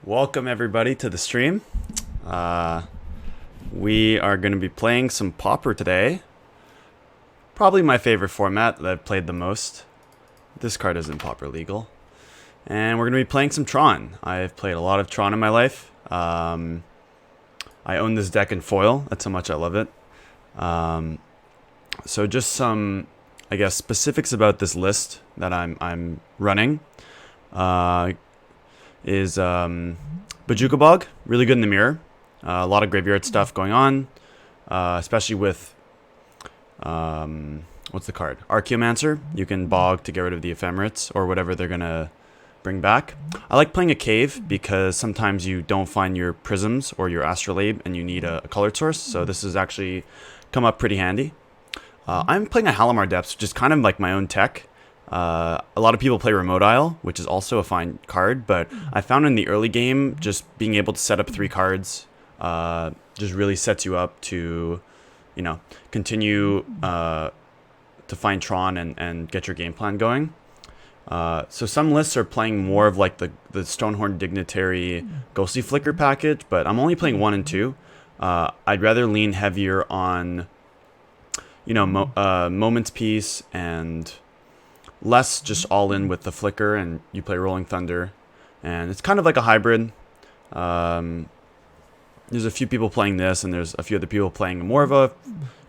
Welcome everybody to the stream. We are going to be playing some Pauper today. Probably my favorite format that I've played the most. This card isn't Pauper legal. And we're going to be playing some Tron. I've played a lot of Tron in my life. I own this deck in foil. That's how much I love it. So just some, I guess, specifics about this list that I'm running. Is Bojuka Bog, really good in the mirror. A lot of graveyard stuff going on, especially with, what's the card? Archaeomancer. You can bog to get rid of the Ephemerates or whatever they're going to bring back. I like playing a cave because sometimes you don't find your prisms or your astrolabe and you need a colored source. So this has actually come up pretty handy. I'm playing a Halimar Depths, which is kind of like my own tech. A lot of people play Remote Isle, which is also a fine card, but I found in the early game, just being able to set up 3 cards just really sets you up to, you know, continue to find Tron and get your game plan going. So some lists are playing more of like the Stonehorn Dignitary Ghostly Flicker package, but I'm only playing 1 and 2. I'd rather lean heavier on, you know, Moment's Peace and less just all in with the Flicker, and you play Rolling Thunder, and it's kind of like a hybrid. There's a few people playing this, and there's a few other people playing more of a,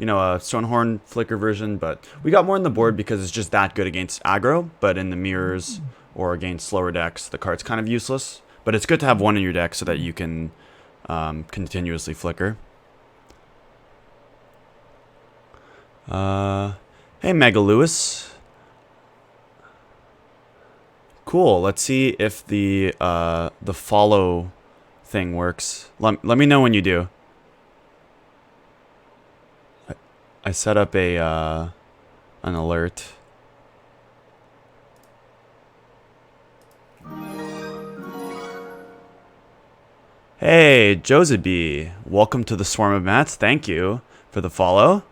you know, a Stonehorn Flicker version, but we got more on the board because it's just that good against aggro, but in the mirrors or against slower decks, the card's kind of useless, but it's good to have 1 in your deck so that you can continuously flicker. Hey, Mega Lewis. Cool. Let's see if the follow thing works. Let me know when you do. I set up a an alert. Hey, Josebi. Welcome to the Swarm of Mats. Thank you for the follow.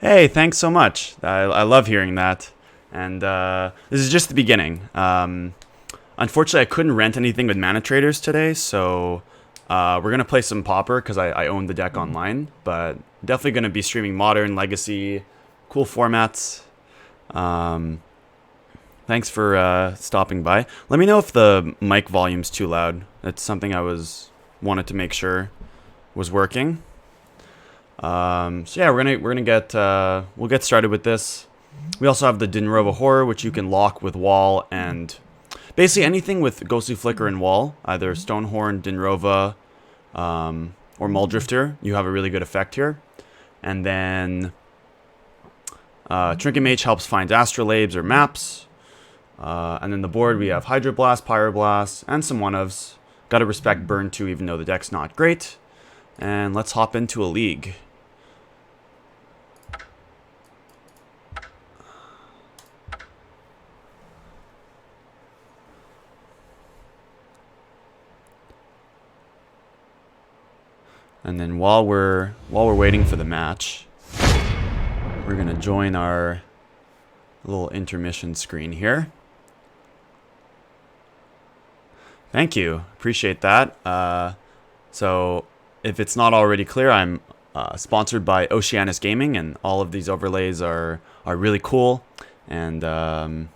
Hey, thanks so much. I love hearing that. And this is just the beginning. Unfortunately, I couldn't rent anything with Mana Traders today, so we're going to play some Pauper because I own the deck online. But definitely going to be streaming Modern, Legacy, cool formats. Thanks for stopping by. Let me know if the mic volume's too loud. That's something I wanted to make sure was working. So yeah, we'll get started with this. We also have the Dinrova Horror, which you can lock with Wall and basically anything with Ghostly Flicker and Wall, either Stonehorn, Dinrova, or Muldrifter. You have a really good effect here. And then Trinket Mage helps find astrolabes or maps. And then the board, we have Hydroblast, Pyroblast, and some one-ofs. Gotta respect Burn 2 even though the deck's not great. And let's hop into a league. And then while we're waiting for the match, we're gonna join our little intermission screen here. Thank you, appreciate that. So if it's not already clear, I'm sponsored by Oceanus Gaming, and all of these overlays are really cool. And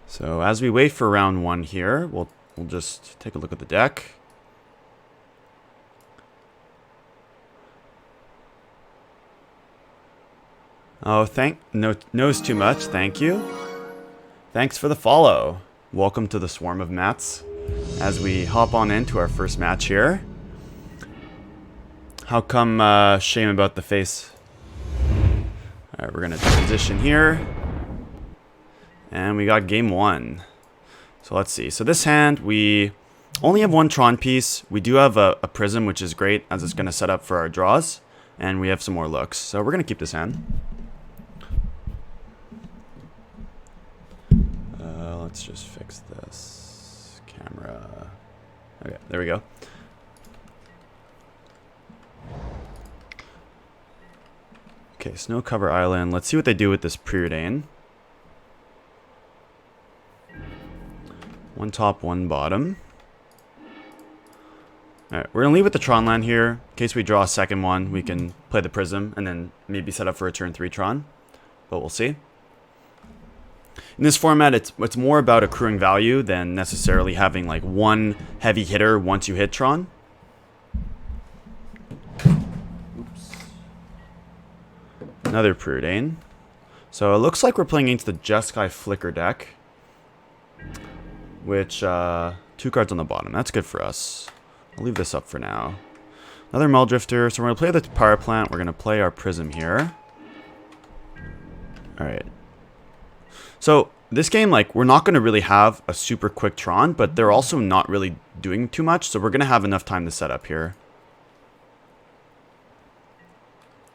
so as we wait for round 1 here, we'll just take a look at the deck. Oh, knows too much. Thank you. Thanks for the follow. Welcome to the Swarm of Mats. As we hop on into our first match here. How come shame about the face? All right, we're gonna transition here. And we got game 1. So let's see. So this hand, we only have 1 Tron piece. We do have a Prism, which is great, as it's going to set up for our draws. And we have some more looks. So we're going to keep this hand. Let's just fix this camera. Okay, there we go. Okay, Snow Cover Island. Let's see what they do with this Preordain. One top, one bottom. Alright, we're going to leave with the Tron land here. In case we draw a second one, we can play the Prism and then maybe set up for a turn 3 Tron. But we'll see. In this format, it's more about accruing value than necessarily having like one heavy hitter once you hit Tron. Oops. Another Preordain. So it looks like we're playing against the Jeskai Flicker deck. Which, 2 cards on the bottom. That's good for us. I'll leave this up for now. Another Muldrifter. So we're going to play the Power Plant. We're going to play our Prism here. Alright. So, this game, like, we're not going to really have a super quick Tron, but they're also not really doing too much, so we're going to have enough time to set up here.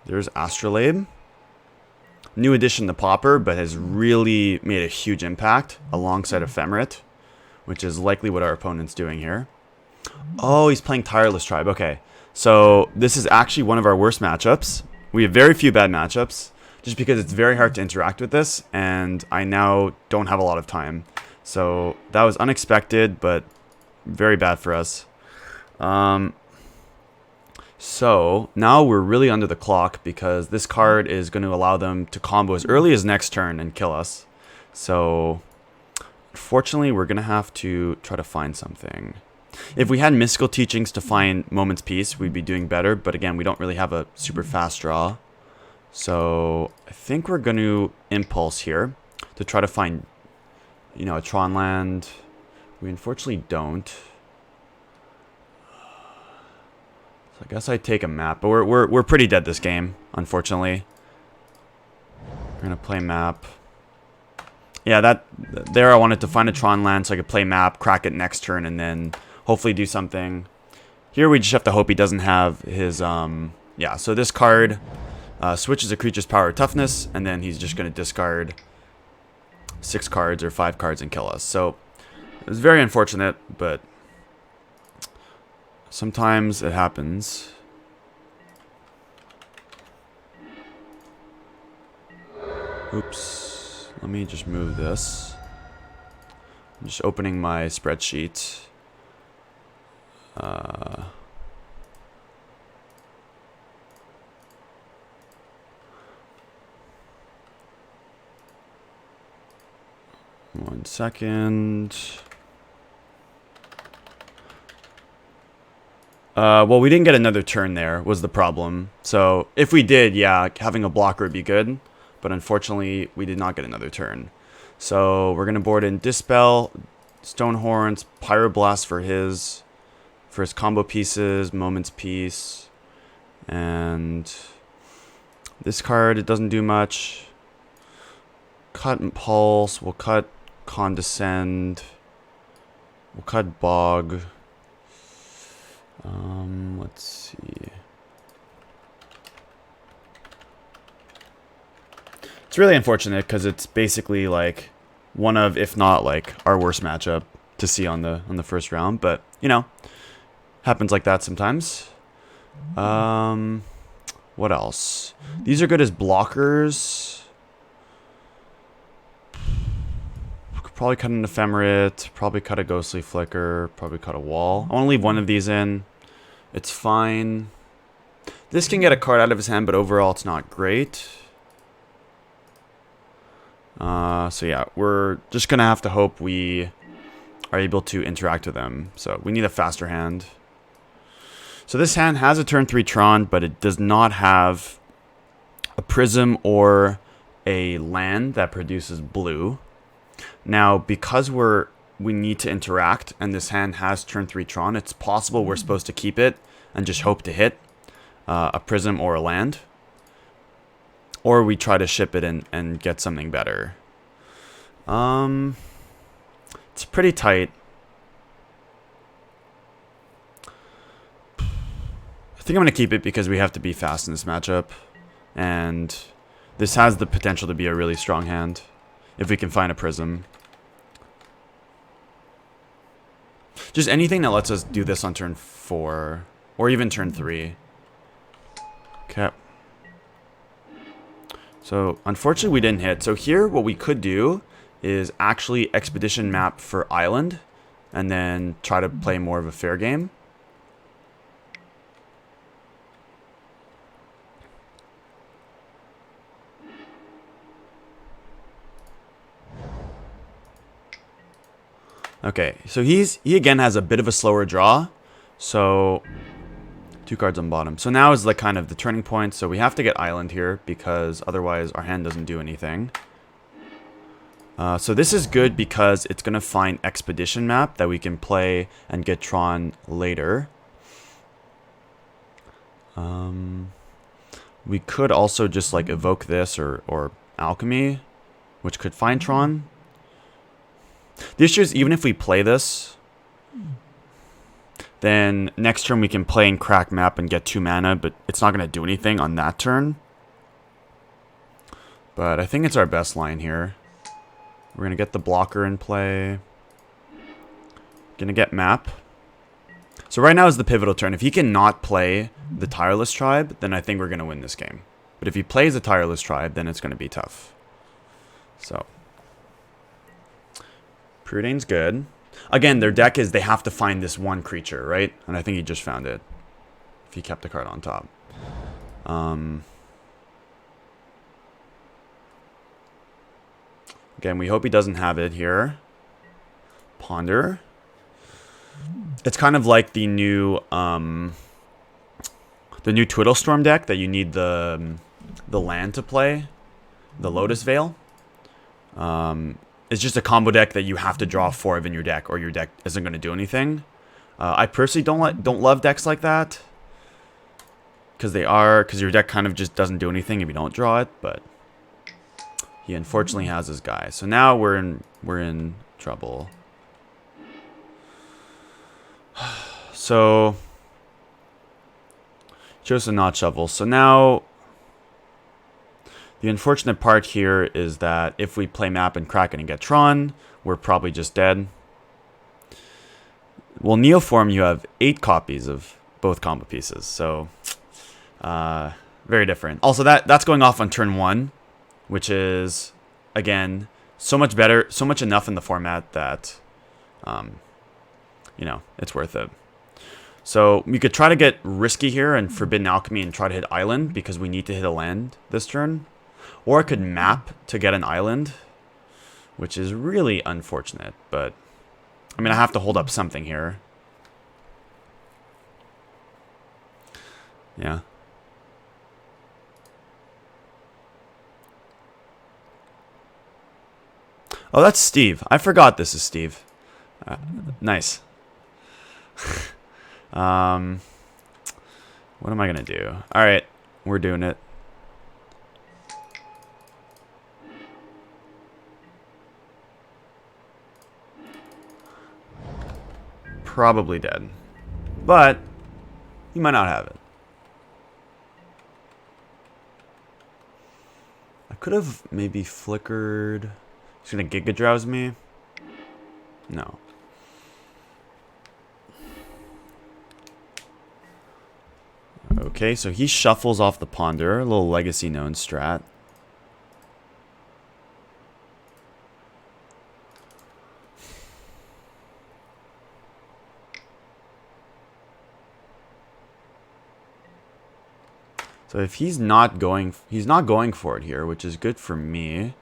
There's Astrolabe. New addition to Pauper, but has really made a huge impact alongside Ephemerate, which is likely what our opponent's doing here. Oh, he's playing Tireless Tribe. Okay, so this is actually one of our worst matchups. We have very few bad matchups, just because it's very hard to interact with this, and I now don't have a lot of time. So that was unexpected, but very bad for us. So now we're really under the clock, because this card is going to allow them to combo as early as next turn and kill us. So unfortunately, we're going to have to try to find something. If we had Mystical Teachings to find Moment's Peace, we'd be doing better. But again, we don't really have a super fast draw. So I think we're going to Impulse here to try to find, you know, a Tron land. We unfortunately don't. So I guess I take a map, but we're pretty dead this game, unfortunately. We're going to play map. Yeah, there I wanted to find a Tron land so I could play map, crack it next turn, and then hopefully do something. Here we just have to hope he doesn't have his, yeah, so this card switches a creature's power or toughness, and then he's just going to discard 6 cards or 5 cards and kill us. So it was very unfortunate, but sometimes it happens. Oops. Let me just move this. I'm just opening my spreadsheet. One second. Well, we didn't get another turn there, was the problem. So, if we did, yeah, having a blocker would be good. But unfortunately, we did not get another turn. So, we're going to board in Dispel, Stonehorns, Pyroblast for his combo pieces, Moment's Peace. And this card, it doesn't do much. Cut Impulse, we'll cut Condescend. We'll cut Bog. Let's see. It's really unfortunate because it's basically like one of, if not like, our worst matchup to see on the first round. But you know, happens like that sometimes. What else? These are good as blockers. Could probably cut an Ephemerate. Probably cut a Ghostly Flicker. Probably cut a wall. I want to leave one of these in. It's fine. This can get a card out of his hand, but overall it's not great. So yeah, we're just going to have to hope we are able to interact with them. So we need a faster hand. So this hand has a turn 3 Tron, but it does not have a Prism or a land that produces blue. Now, because we need to interact, and this hand has turn 3 Tron, it's possible we're supposed to keep it and just hope to hit a Prism or a land. Or we try to ship it and get something better. It's pretty tight. I think I'm going to keep it because we have to be fast in this matchup. And this has the potential to be a really strong hand if we can find a Prism. Just anything that lets us do this on turn 4 or even turn 3. Okay. So unfortunately we didn't hit. So here what we could do is actually expedition map for island and then try to play more of a fair game. Okay, so he again has a bit of a slower draw. So 2 cards on bottom. So now is like kind of the turning point. So we have to get island here because otherwise our hand doesn't do anything. So this is good because it's going to find expedition map that we can play and get Tron later. We could also just like evoke this or alchemy, which could find Tron. The issue is even if we play this, then next turn we can play and crack map and get 2 mana, but it's not going to do anything on that turn. But I think it's our best line here. We're going to get the blocker in play. Going to get map. So right now is the pivotal turn. If he cannot play the Tireless tribe, then I think we're going to win this game. But if he plays the Tireless tribe, then it's going to be tough. So Preordain's good. Again, their deck is they have to find this one creature, right? And I think he just found it. If he kept the card on top. Again, we hope he doesn't have it here. Ponder. It's kind of like the new Twiddlestorm deck that you need the land to play. The Lotus Veil. It's just a combo deck that you have to draw 4 of in your deck, or your deck isn't going to do anything. I personally don't love decks like that, because your deck kind of just doesn't do anything if you don't draw it. But he unfortunately has his guy, so now we're in trouble. So chose to not shovel. So now the unfortunate part here is that if we play map and crack it and get Tron, we're probably just dead. Well, Neoform, you have 8 copies of both combo pieces, so very different. Also, that's going off on turn 1, which is, again, so much better, so much enough in the format that, you know, it's worth it. So we could try to get risky here and Forbidden Alchemy and try to hit island because we need to hit a land this turn. Or I could map to get an island, which is really unfortunate. But, I mean, I have to hold up something here. Yeah. Oh, that's Steve. I forgot this is Steve. Nice. What am I going to do? All right, we're doing it. Probably dead. But he might not have it. I could have maybe flickered. He's going to Giga Drowse me. No. Okay, so he shuffles off the Ponder. A little legacy known strat. So if he's not going for it here, which is good for me.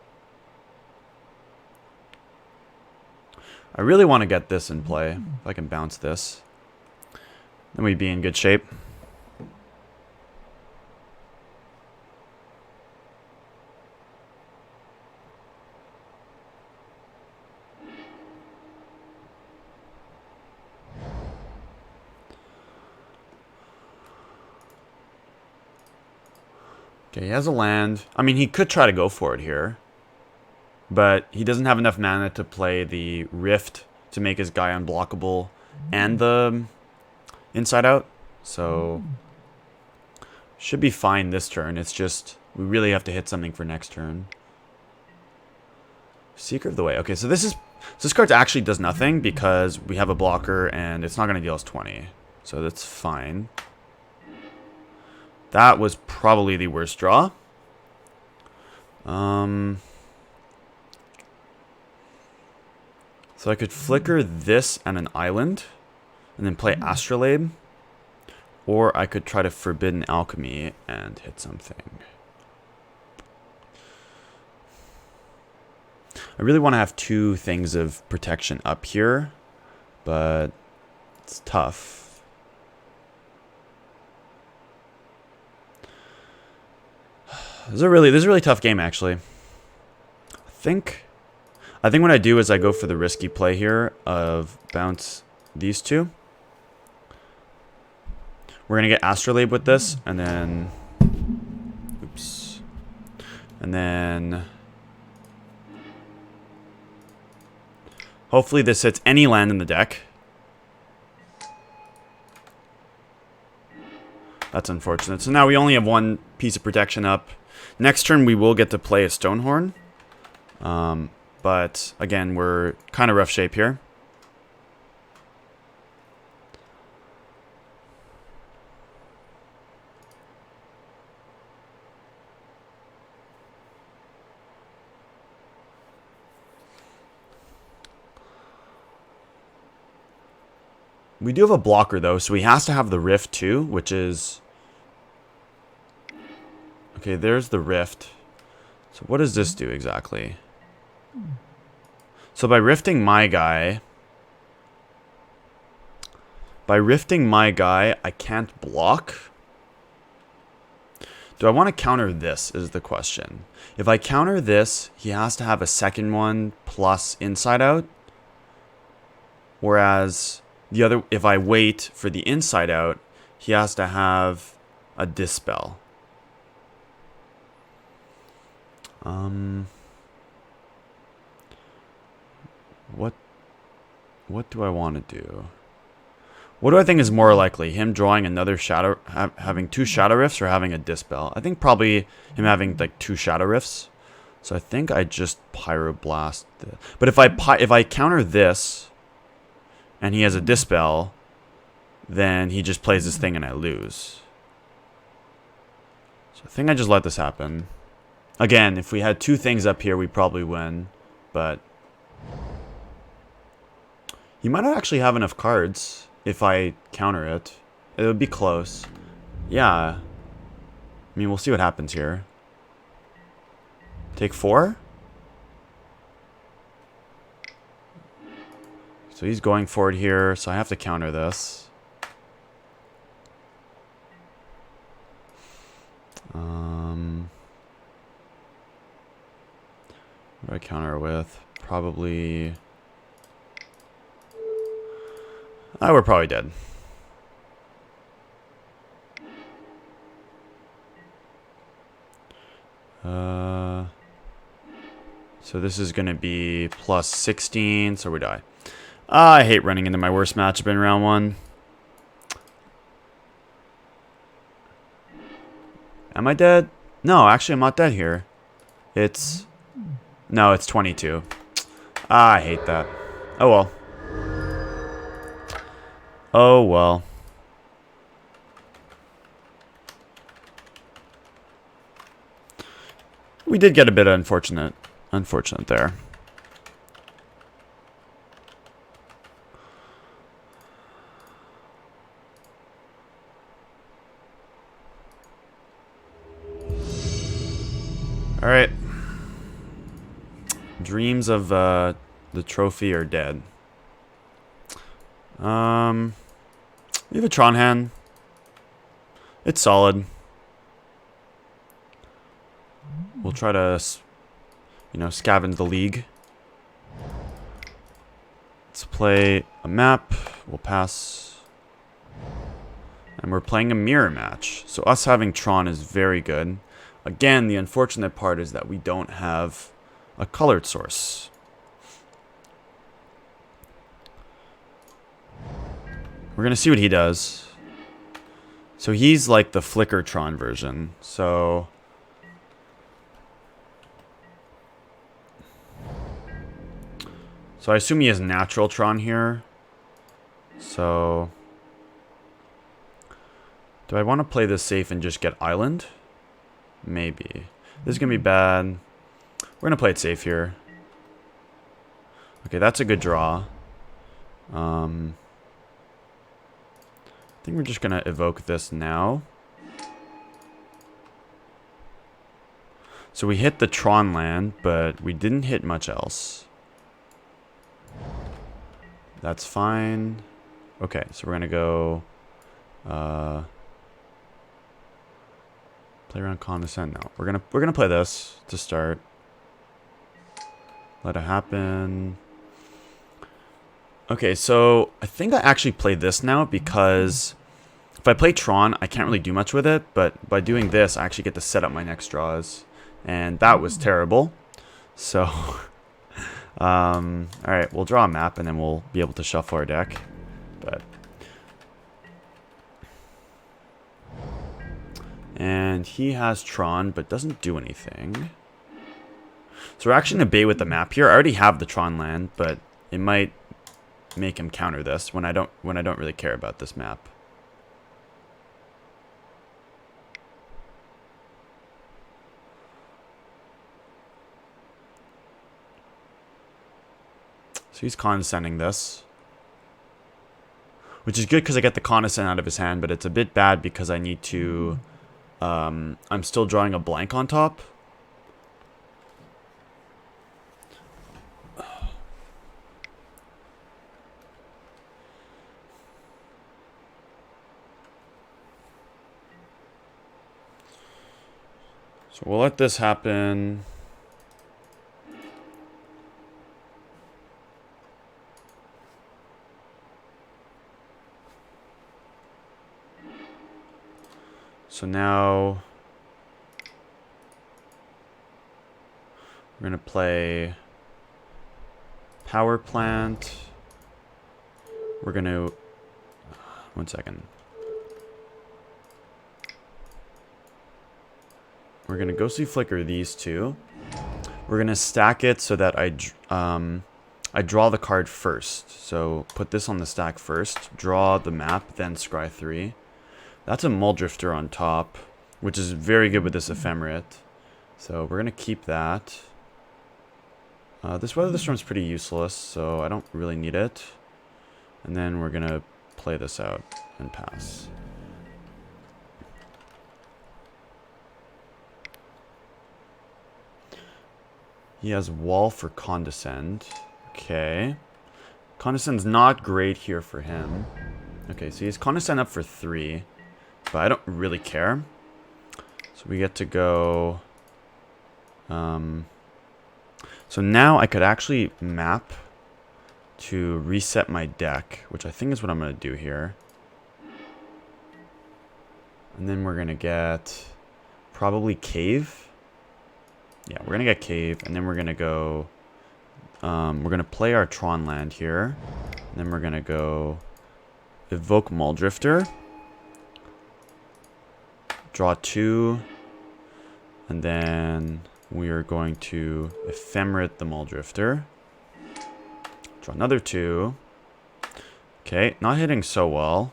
I really want to get this in play. If I can bounce this, then we'd be in good shape. Okay, he has a land. I mean, he could try to go for it here. But he doesn't have enough mana to play the Rift to make his guy unblockable and the Inside Out. So, should be fine this turn. It's just, we really have to hit something for next turn. Seeker of the Way. Okay, so this card actually does nothing because we have a blocker and it's not going to deal us 20. So that's fine. That was probably the worst draw. So I could flicker this and an island, and then play Astrolabe. Or I could try to Forbidden Alchemy and hit something. I really want to have two things of protection up here, but it's tough. This is a really tough game, actually. I think what I do is I go for the risky play here of bounce these two. We're gonna get Astrolabe with this, and then, oops, and then hopefully this hits any land in the deck. That's unfortunate. So now we only have one piece of protection up. Next turn we will get to play a Stonehorn. But again, we're kind of rough shape here. We do have a blocker, though, so he has to have the Rift, too, which is... Okay, there's the Rift. So what does this do, exactly? So by rifting my guy... I can't block. Do I want to counter this, is the question. If I counter this, he has to have a second one plus Inside Out. Whereas... the other, if I wait for the Inside Out, he has to have a Dispel. What do I want to do? What do I think is more likely? Him drawing another Shadow, having two Shadow Rifts, or having a Dispel? I think probably him having like two Shadow Rifts. So I think I just Pyroblast. But if I counter this, and he has a Dispel, then he just plays this thing and I lose. So I think I just let this happen. Again, if we had two things up here, we'd probably win. But he might not actually have enough cards if I counter it. It would be close. Yeah. I mean, we'll see what happens here. Take 4? So he's going for it here, so I have to counter this. What do I counter with? Probably... we're probably dead. So this is going to be plus 16, so we die. I hate running into my worst matchup in round 1. Am I dead? No, actually I'm not dead here. No, it's 22. I hate that. Oh well. Oh well. We did get a bit unfortunate there. All right. Dreams of the trophy are dead. We have a Tron hand. It's solid. We'll try to, scavenge the league. Let's play a map. We'll pass. And we're playing a mirror match. So us having Tron is very good. Again, the unfortunate part is that we don't have a colored source. We're going to see what he does. So he's like the Flicker Tron version. So I assume he has natural Tron here. So do I want to play this safe and just get Island? Maybe. This is going to be bad. We're going to play it safe here. Okay, that's a good draw. I think we're just going to evoke this now. So we hit the Tron land, but we didn't hit much else. That's fine. Okay, so we're gonna go play around Condescend. No, we're gonna play this to start. Let it happen. Okay, so I think I actually play this now because if I play Tron, I can't really do much with it, but by doing this, I actually get to set up my next draws. And that was terrible. So, alright, we'll draw a map and then we'll be able to shuffle our deck. But and he has Tron, but doesn't do anything. So we're actually going to bait with the map here. I already have the Tron land, but it might make him counter this when I don't really care about this map. So he's condescending this. Which is good because I get the condescend out of his hand, but it's a bit bad because I need to... I'm still drawing a blank on top. So we'll let this happen. So now we're going to play Power Plant. We're going to... One second. We're going to Ghostly Flicker these two. We're going to stack it so that I draw the card first. So put this on the stack first. Draw the map, then scry 3. That's a Muldrifter on top, which is very good with this Ephemerate. So we're going to keep that. This Weather the Storm's pretty useless, so I don't really need it. And then we're going to play this out and pass. He has Wall for Condescend. Okay. Condescend's not great here for him. Okay, so he has Condescend up for 3. But I don't really care. So we get to go... so now I could actually map to reset my deck, which I think is what I'm going to do here. And then we're going to get probably Cave. Yeah, we're going to get Cave, and then we're going to go... we're going to play our Tron land here. And then we're going to go evoke Muldrifter. Draw 2, and then we are going to Ephemerate the Muldrifter. Draw another 2. Okay, not hitting so well.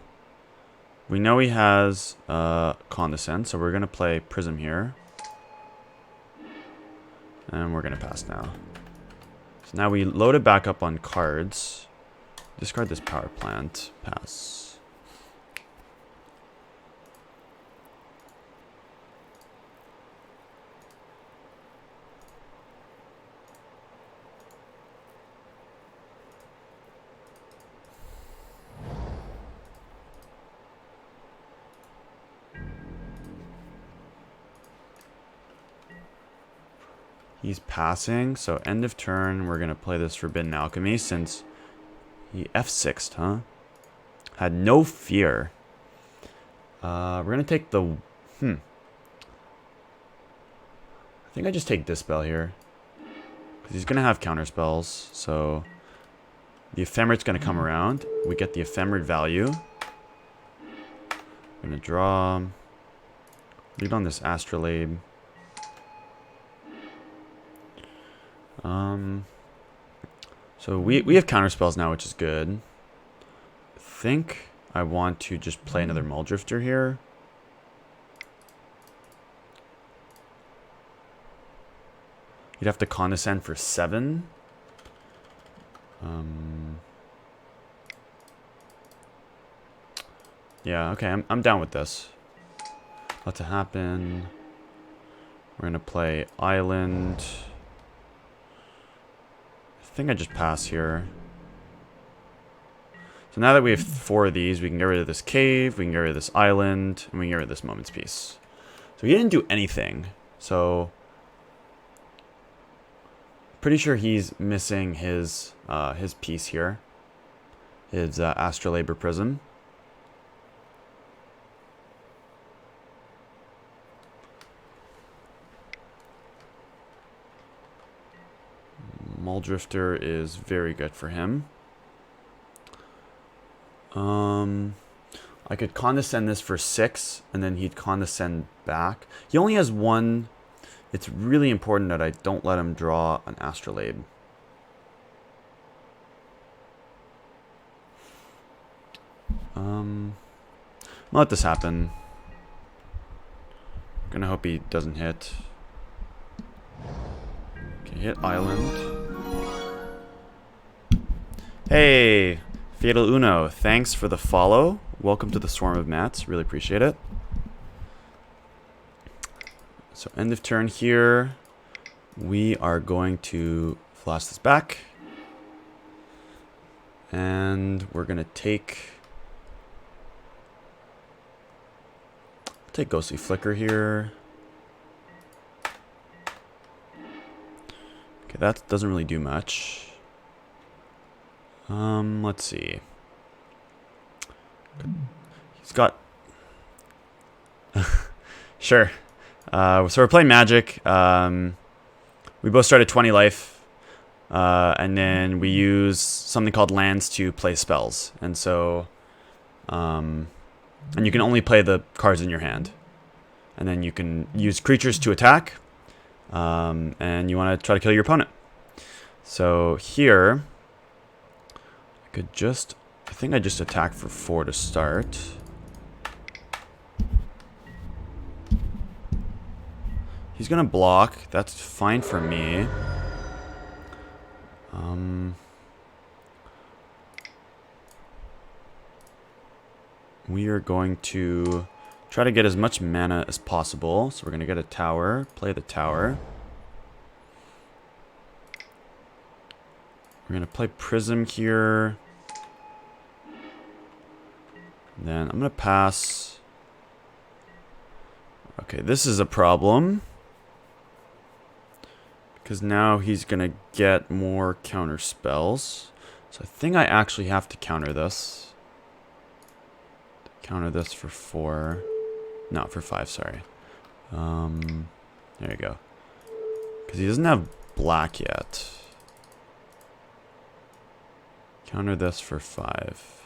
We know he has Condescend, so we're going to play Prism here. And we're going to pass now. So now we load it back up on cards. Discard this Power Plant. Pass. He's passing, so end of turn, we're going to play this Forbidden Alchemy since he F6'd, huh? Had no fear. We're going to take the... I think I just take Dispel here. Because he's going to have counterspells, so... The Ephemerate's going to come around. We get the Ephemerate value. I'm going to draw... Lead on this Astrolabe. So we have counterspells now, which is good. I think I want to just play another Muldrifter here. You'd have to condescend for 7. Yeah, okay, I'm down with this. Let it happen. We're gonna play Island. I think I just pass here. So now that we have 4 of these, we can get rid of this cave, we can get rid of this island, and we can get rid of this Moment's Peace. So he didn't do anything. So pretty sure he's missing his piece here. His Astrolabe Prism. Muldrifter is very good for him. I could condescend this for 6, and then he'd condescend back. He only has 1. It's really important that I don't let him draw an Astrolabe. I'll let this happen. Gonna hope he doesn't hit. Okay, hit Island. Hey, Fatal Uno, thanks for the follow. Welcome to the Swarm of Mats. Really appreciate it. So end of turn here. We are going to flash this back. And we're going to take Ghostly Flicker here. Okay, that doesn't really do much. Let's see. He's got... Sure. So we're playing Magic. We both start at 20 life. And then we use something called lands to play spells. And so... and you can only play the cards in your hand. And then you can use creatures to attack. And you want to try to kill your opponent. So here... I think I just attack for 4 to start. He's gonna block. That's fine for me. We are going to try to get as much mana as possible. So we're gonna get a tower, play the tower. We're gonna play Prism here. Then I'm gonna pass. Okay, this is a problem. Because now he's gonna get more counter spells. So I think I actually have to counter this. Counter this for 4. No, for 5, sorry. There you go. Because he doesn't have black yet. Counter this for 5.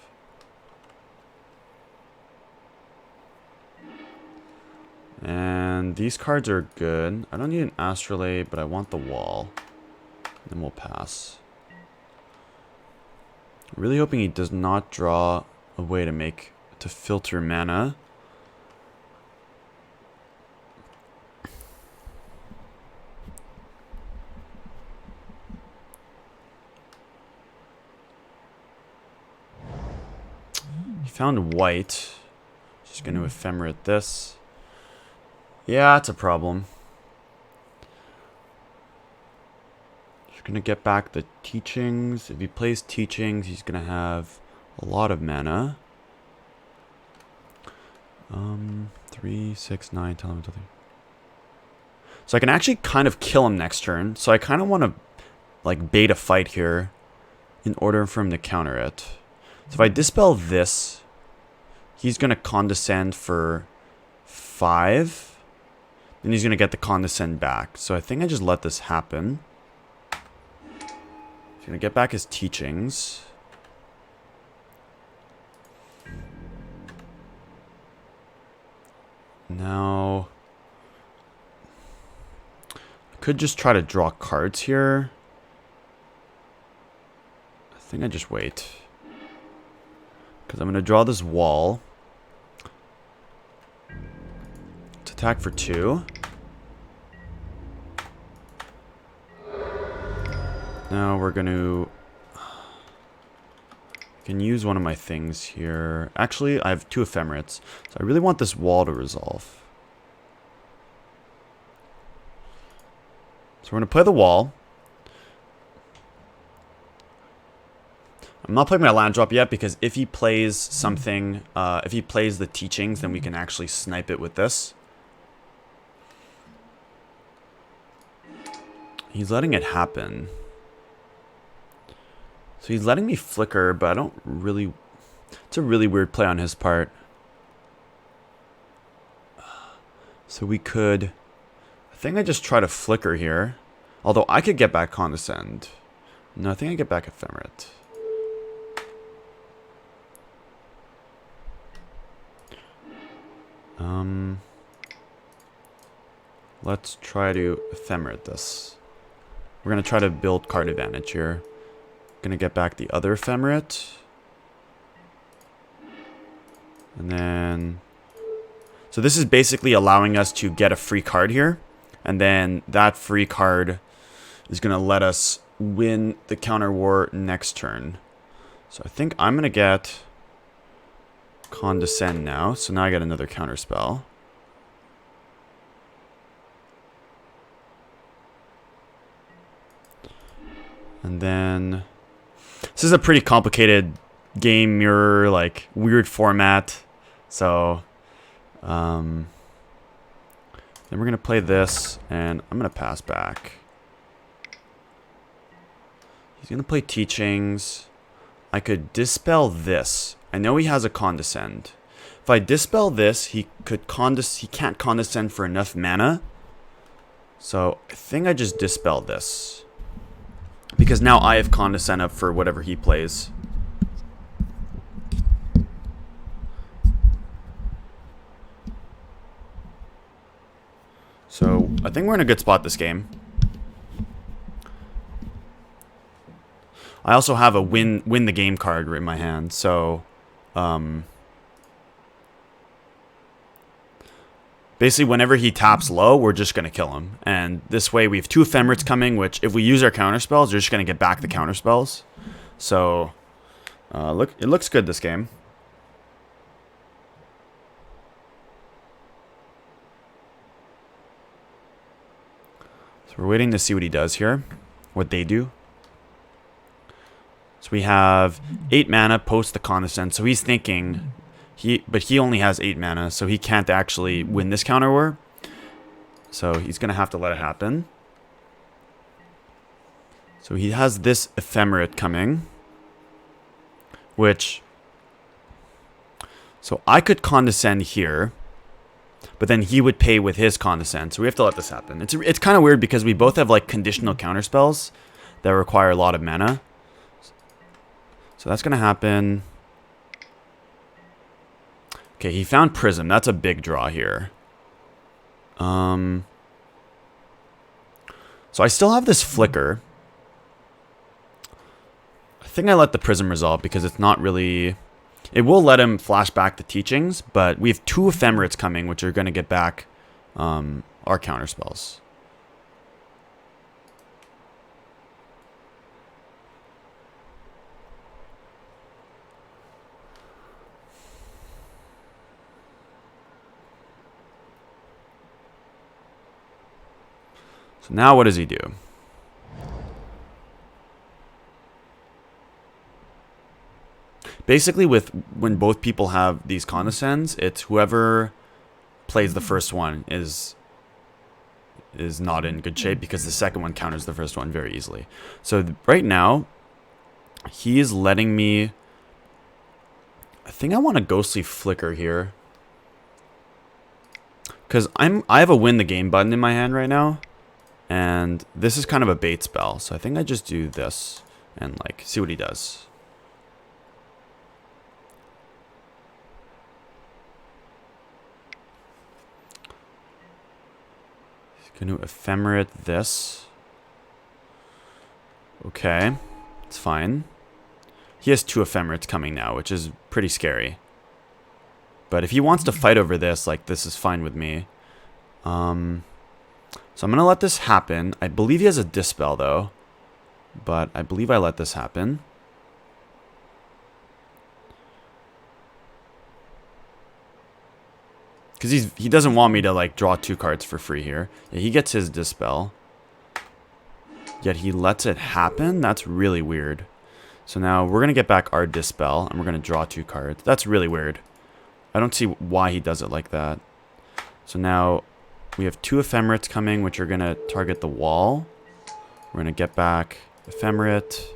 And these cards are good. I don't need an Astrolabe, but I want the wall. Then we'll pass. Really hoping he does not draw a way to filter mana. He found white. Just going to Ephemerate this. Yeah, it's a problem. He's going to get back the Teachings. If he plays Teachings, he's going to have a lot of mana. 3, 6, 9, 10, 11, 12. So I can actually kind of kill him next turn. So I kind of want to like bait a fight here in order for him to counter it. So if I dispel this, he's going to condescend for 5. Then he's going to get the condescend back. So I think I just let this happen. He's going to get back his Teachings. Now, I could just try to draw cards here. I think I just wait. Because I'm going to draw this wall. To attack for 2. Now we're going to... can use one of my things here. Actually, I have 2 ephemerates. So I really want this wall to resolve. So we're going to play the wall. I'm not playing my land drop yet because if he plays something, if he plays the teachings, then we can actually snipe it with this. He's letting it happen. So he's letting me flicker, but I don't really... it's a really weird play on his part. So we could... I think I just try to flicker here. Although I could get back Condescend. No, I think I get back Ephemerate. Let's try to Ephemerate this. We're going to try to build card advantage here. Going to get back the other Ephemerate. And then... so this is basically allowing us to get a free card here. And then that free card is going to let us win the counter war next turn. So I think I'm going to get Condescend now. So now I get another counter spell. And then this is a pretty complicated game mirror, like weird format. So then we're going to play this, and I'm going to pass back. He's going to play Teachings. I could dispel this. I know he has a Condescend. If I dispel this, he can't Condescend for enough mana. So I think I just dispel this. Because now I have Condescend up for whatever he plays. So I think we're in a good spot this game. I also have a win the game card in my hand, so basically whenever he taps low, we're just gonna kill him. And this way we have 2 ephemerates coming, which if we use our counter spells, they're just gonna get back the counter spells. So look, it looks good this game. So we're waiting to see what he does here, what they do. So we have 8 mana post the Condescend. So he's thinking, but he only has 8 mana, so he can't actually win this counter war. So he's going to have to let it happen. So he has this Ephemerate coming, which... so I could Condescend here, but then he would pay with his Condescend. So we have to let this happen. It's kind of weird because we both have like conditional counter spells that require a lot of mana. So that's going to happen. Okay, he found Prism. That's a big draw here. So I still have this Flicker. I think I let the Prism resolve because it's not really... it will let him flash back the Teachings, but we have 2 Ephemerates coming, which are going to get back our counter spells. So now what does he do? Basically, when both people have these Condescends, it's whoever plays the first one is not in good shape because the second one counters the first one very easily. So right now, he is letting me... I think I want a Ghostly Flicker here. Because I have a win the game button in my hand right now. And this is kind of a bait spell. So I think I just do this and like see what he does. He's going to Ephemerate this. Okay, it's fine. He has 2 Ephemerates coming now, which is pretty scary. But if he wants to fight over this, like, this is fine with me. So I'm going to let this happen. I believe he has a Dispel, though. But I believe I let this happen. Because he doesn't want me to, like, draw 2 cards for free here. Yeah, he gets his Dispel. Yet he lets it happen? That's really weird. So now we're going to get back our Dispel, and we're going to draw 2 cards. That's really weird. I don't see why he does it like that. So now we have 2 Ephemerates coming, which are going to target the wall. We're going to get back Ephemerate.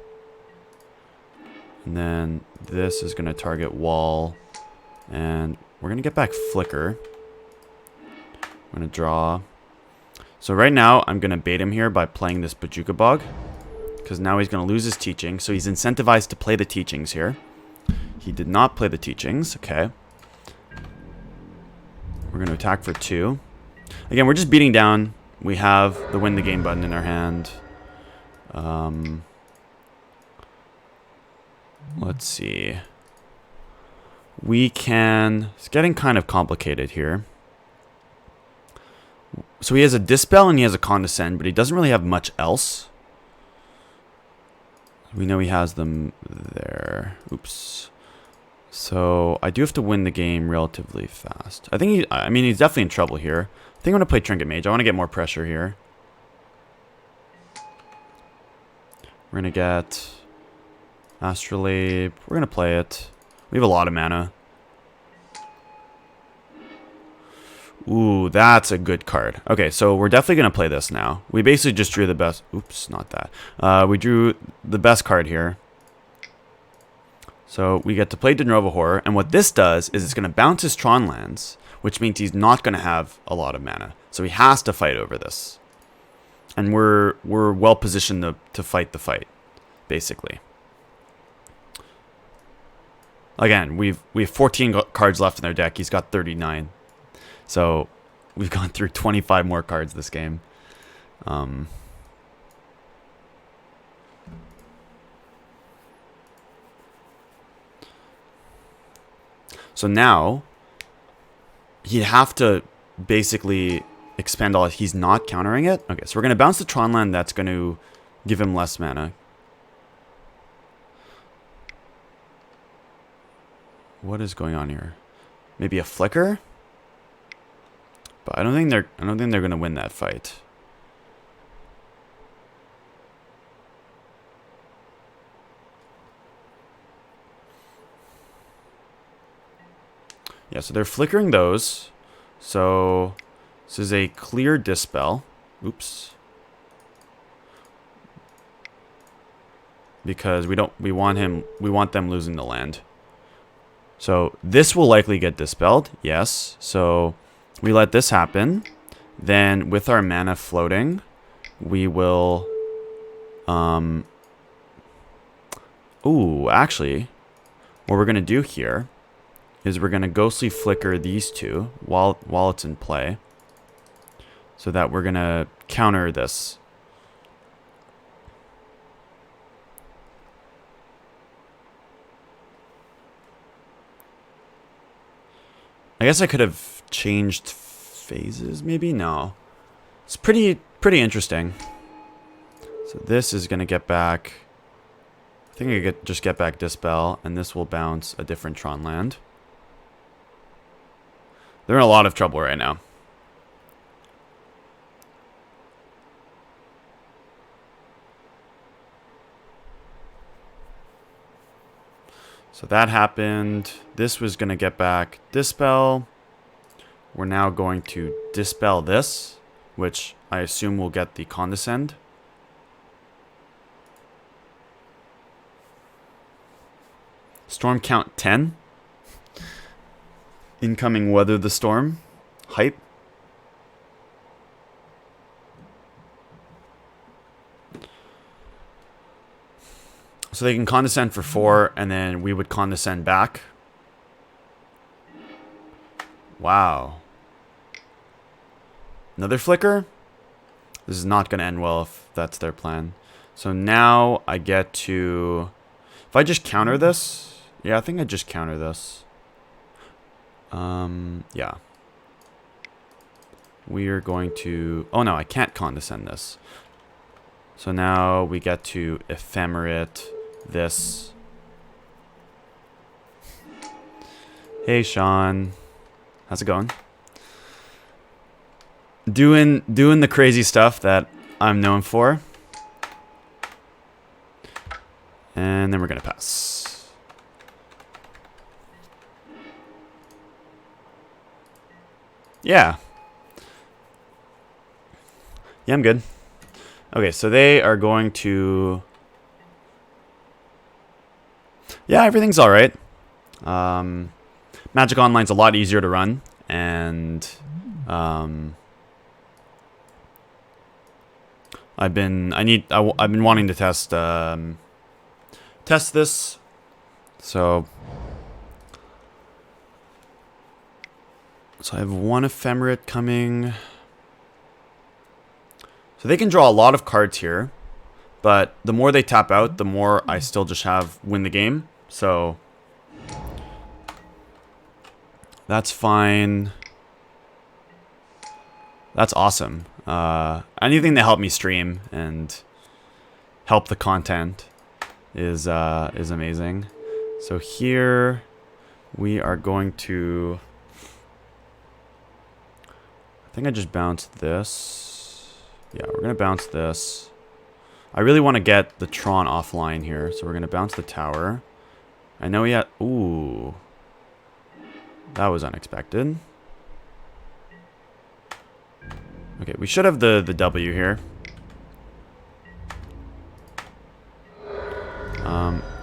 And then this is going to target wall. And we're going to get back Flicker. I'm going to draw. So right now, I'm going to bait him here by playing this Bojuka Bog. Because now he's going to lose his teaching. So he's incentivized to play the teachings here. He did not play the teachings. Okay. We're going to attack for 2. Again, we're just beating down. We have the win the game button in our hand. Let's see. We can... It's getting kind of complicated here. So he has a Dispel and he has a Condescend, but he doesn't really have much else. We know he has them there. Oops. So I do have to win the game relatively fast. I think I mean, he's definitely in trouble here. I think I'm going to play Trinket Mage. I want to get more pressure here. We're going to get Astrolabe. We're going to play it. We have a lot of mana. Ooh, that's a good card. Okay, so we're definitely going to play this now. We basically just drew the best... Oops, not that. We drew the best card here. So we get to play Denrova Horror. And what this does is it's going to bounce his Tron lands, which means he's not going to have a lot of mana. So he has to fight over this. And we're well positioned to fight the fight, basically. Again, we have 14 cards left in their deck. He's got 39. So we've gone through 25 more cards this game. So now he'd have to basically expend all. He's not countering it. Okay, so we're going to bounce the Tron land. That's going to give him less mana. What is going on here? Maybe a Flicker? But I don't think they're going to win that fight. Yeah, so they're flickering those. So this is a clear Dispel. Oops. Because we want them losing the land. So this will likely get dispelled. Yes. So we let this happen. Then with our mana floating, we will ooh, actually, what we're gonna do here is we're going to Ghostly Flicker these two while it's in play. So that we're going to counter this. I guess I could have changed phases, maybe? No. It's pretty interesting. So this is going to get back... I think I could just get back Dispel, and this will bounce a different Tron land. They're in a lot of trouble right now. So that happened. This was going to get back Dispel. We're now going to Dispel this, which I assume will get the Condescend. Storm count 10. Incoming Weather the Storm. Hype. So they can Condescend for 4, and then we would Condescend back. Wow. Another Flicker? This is not going to end well if that's their plan. So now I get to... If I just counter this... Yeah, I think I just counter this. Yeah. We are going to... Oh no, I can't Condescend this. So now we get to Ephemerate this. Hey, Sean. How's it going? Doing the crazy stuff that I'm known for. And then we're going to pass. Yeah. Yeah, I'm good. Okay, so they are going to... Yeah, everything's all right. Magic Online's a lot easier to run, and I've been wanting to test this, so I have one Ephemerate coming. So they can draw a lot of cards here, but the more they tap out, the more I still just have win the game. So that's fine. That's awesome. Anything to help me stream and help the content is amazing. So here we are going to... I think I just bounced this. Yeah, we're going to bounce this. I really want to get the Tron offline here, so we're going to bounce the tower. I know he had... Ooh. That was unexpected. Okay, we should have the W here.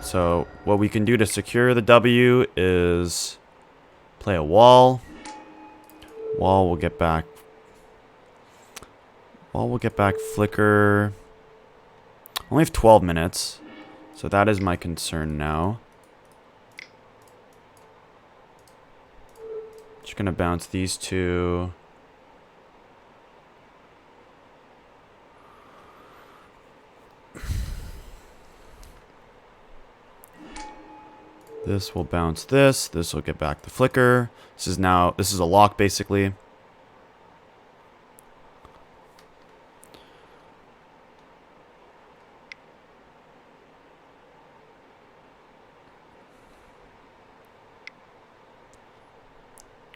So what we can do to secure the W is play a wall. Wall will get back... Well, we'll get back Flicker. Only have 12 minutes, so that is my concern now. Just gonna bounce these two. This will bounce this. This will get back the Flicker. This is a lock basically.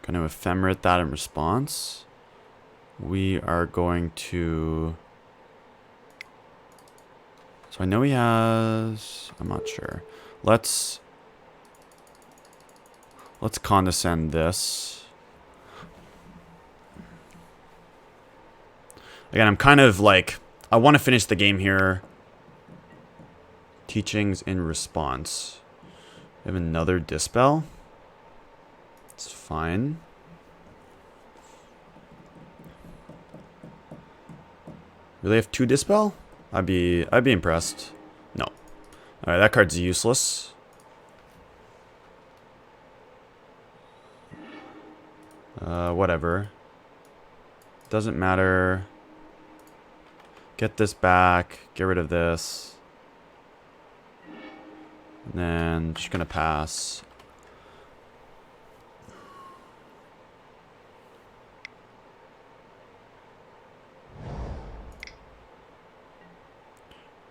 Going to Ephemerate that in response. We are going to... So I know he has... I'm not sure. Let's condescend this. Again, I'm kind of like... I want to finish the game here. Teachings in response. We have another Dispel. It's fine. Really have 2 Dispel? I'd be impressed. No. Alright, that card's useless. Whatever. Doesn't matter. Get this back. Get rid of this. And then just gonna pass.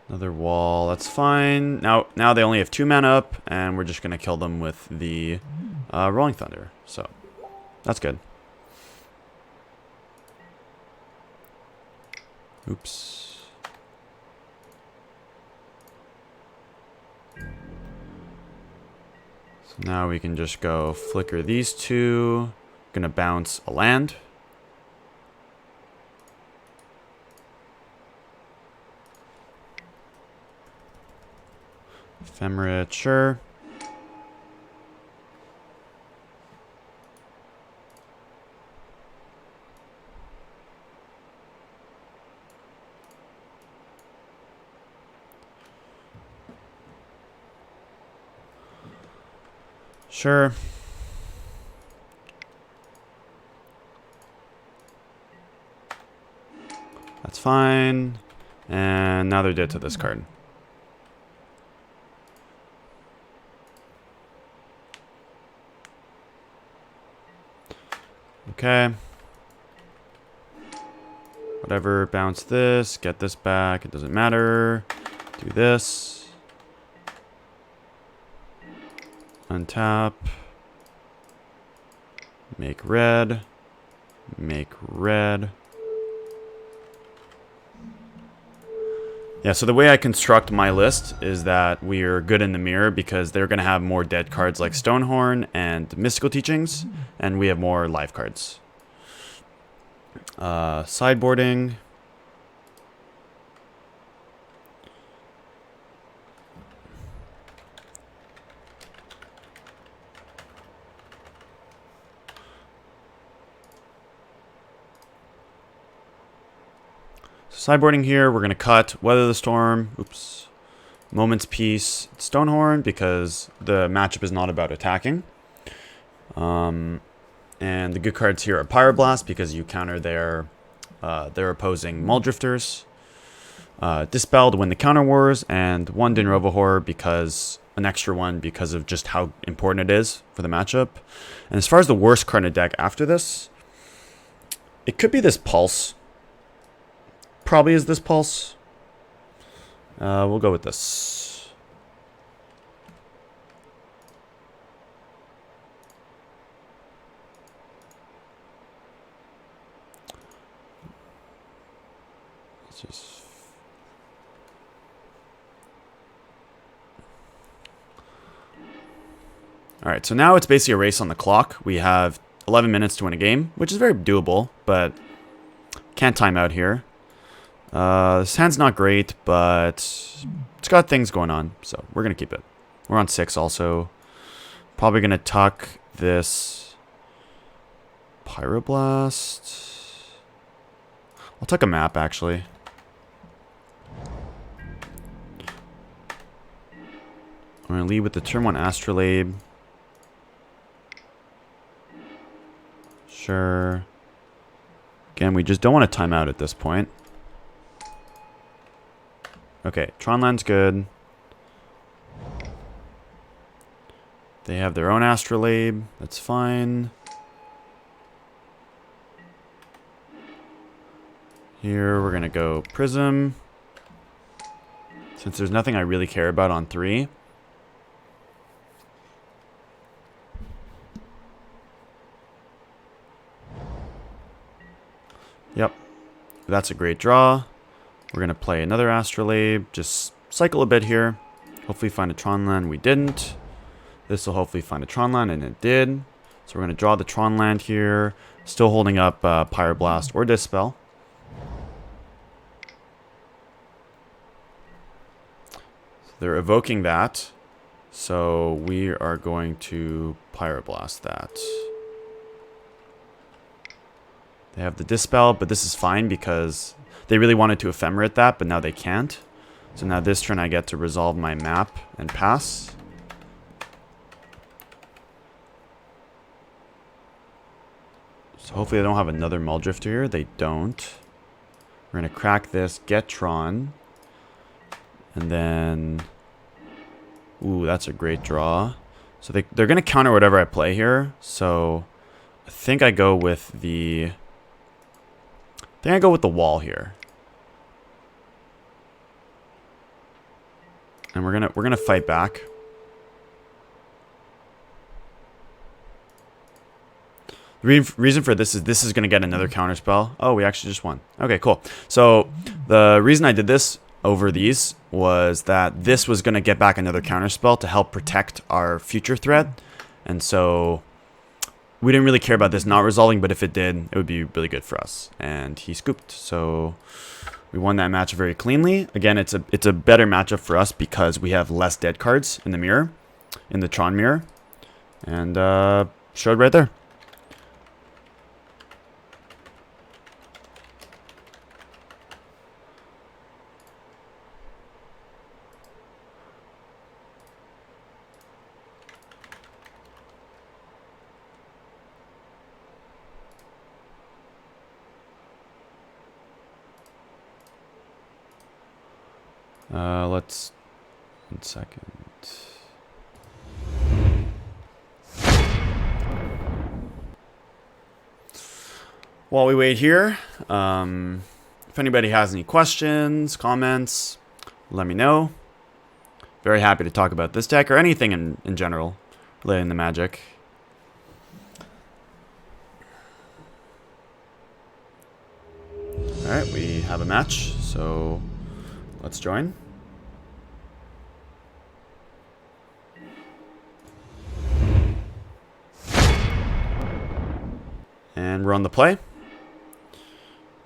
Another wall, that's fine. Now they only have 2 mana up, and we're just gonna kill them with the Rolling Thunder. So that's good. Oops. So now we can just go flicker these two. Gonna bounce a land. Ephemerate, sure. Sure. That's fine. And now they're dead to this card. Okay. Whatever, bounce this, get this back, it doesn't matter. Do this. Untap. Make red. Make red. Yeah, so the way I construct my list is that we're good in the mirror because they're going to have more dead cards like Stonehorn and Mystical Teachings, and we have more live cards. Sideboarding. Sideboarding here, we're going to cut Weather the Storm, oops, Moment's Peace, Stonehorn, because the matchup is not about attacking. And the good cards here are Pyroblast, because you counter their opposing Muldrifters. Dispel to win the counter wars, and one Dinrova Horror, because an extra one because of just how important it is for the matchup. And as far as the worst card in the deck after this, it could be this Pulse. Probably is this Pulse. We'll go with this. Let's just... Alright, so now it's basically a race on the clock. We have 11 minutes to win a game, which is very doable, but can't time out here. This hand's not great, but it's got things going on, so we're going to keep it. We're on 6 also. Probably going to tuck this Pyroblast. I'll tuck a map, actually. I'm going to lead with the turn 1 Astrolabe. Sure. Again, we just don't want to time out at this point. Okay, Tronland's good. They have their own Astrolabe. That's fine. Here, we're going to go Prism. Since there's nothing I really care about on 3. Yep. That's a great draw. We're going to play another Astrolabe. Just cycle a bit here. Hopefully find a Tronland. We didn't. This will hopefully find a Tronland, and it did. So we're going to draw the Tronland here. Still holding up Pyroblast or Dispel. So they're evoking that. So we are going to Pyroblast that. They have the Dispel, but this is fine because they really wanted to Ephemerate that, but now they can't. So now this turn I get to resolve my map and pass. So hopefully they don't have another Muldrifter here. They don't. We're going to crack this, get Tron. And then... Ooh, that's a great draw. So they're going to counter whatever I play here. So I think I go with the... I think I go with the wall here. And we're gonna fight back. The reason for this is gonna get another counter spell. Oh, we actually just won. Okay, cool. So the reason I did this over these was that this was gonna get back another counter spell to help protect our future threat. And so we didn't really care about this not resolving, but if it did, it would be really good for us. And he scooped, so we won that match very cleanly. Again, it's a better matchup for us because we have less dead cards in the mirror, in the Tron mirror, and showed right there. Let's... 1 second. While we wait here, If anybody has any questions, comments, let me know. Very happy to talk about this deck or anything in general relating to Magic. Alright, we have a match, so let's join. And we're on the play.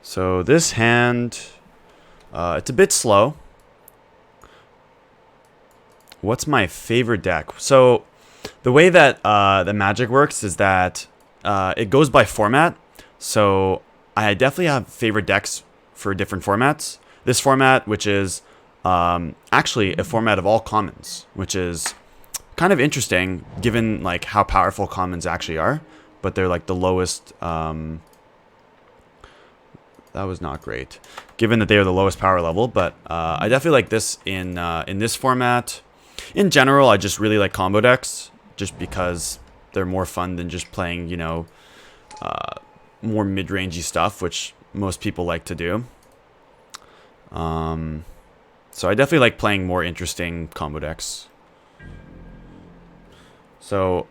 So this hand, it's a bit slow. What's my favorite deck? So the way that the Magic works is that it goes by format. So I definitely have favorite decks for different formats. This format, which is actually a format of all commons, which is kind of interesting given like how powerful commons actually are, but they're like the lowest. That was not great, given that they are the lowest power level. But I definitely like this in this format. In general, I just really like combo decks, just because they're more fun than just playing, you know, more mid-rangey stuff, which most people like to do. So I definitely like playing more interesting combo decks. So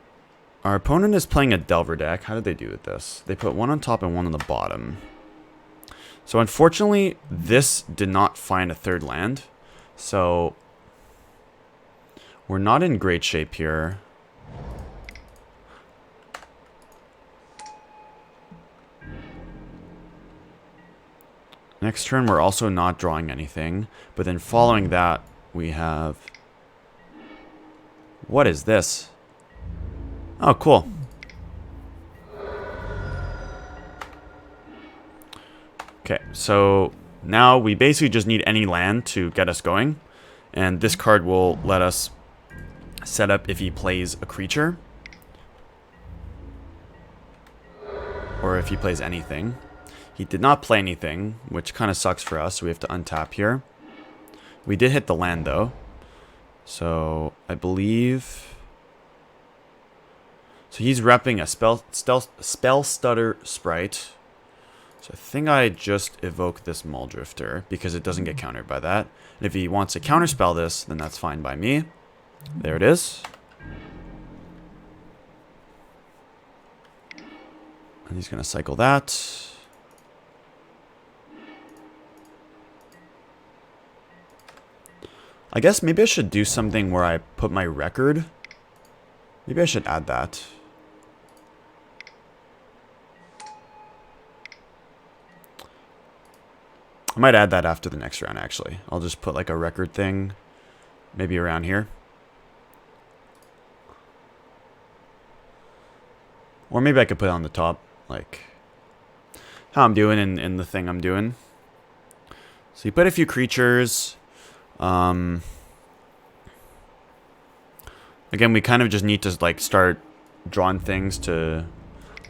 our opponent is playing a Delver deck. How did they do with this? They put one on top and one on the bottom. So unfortunately, this did not find a third land. So we're not in great shape here. Next turn, we're also not drawing anything. But then following that, we have... What is this? Oh, cool. Okay, so now we basically just need any land to get us going. And this card will let us set up if he plays a creature. Or if he plays anything. He did not play anything, which kind of sucks for us. So we have to untap here. We did hit the land, though. So I believe... So he's repping a Spell Stutter Sprite. So I think I just evoke this Muldrifter because it doesn't get countered by that. And if he wants to counterspell this, then that's fine by me. There it is. And he's going to cycle that. I guess maybe I should do something where I put my record. Maybe I should add that. I might add that after the next round, actually. I'll just put like a record thing, maybe around here. Or maybe I could put it on the top, like how I'm doing in the thing I'm doing. So you put a few creatures. Again, we kind of just need to like start drawing things to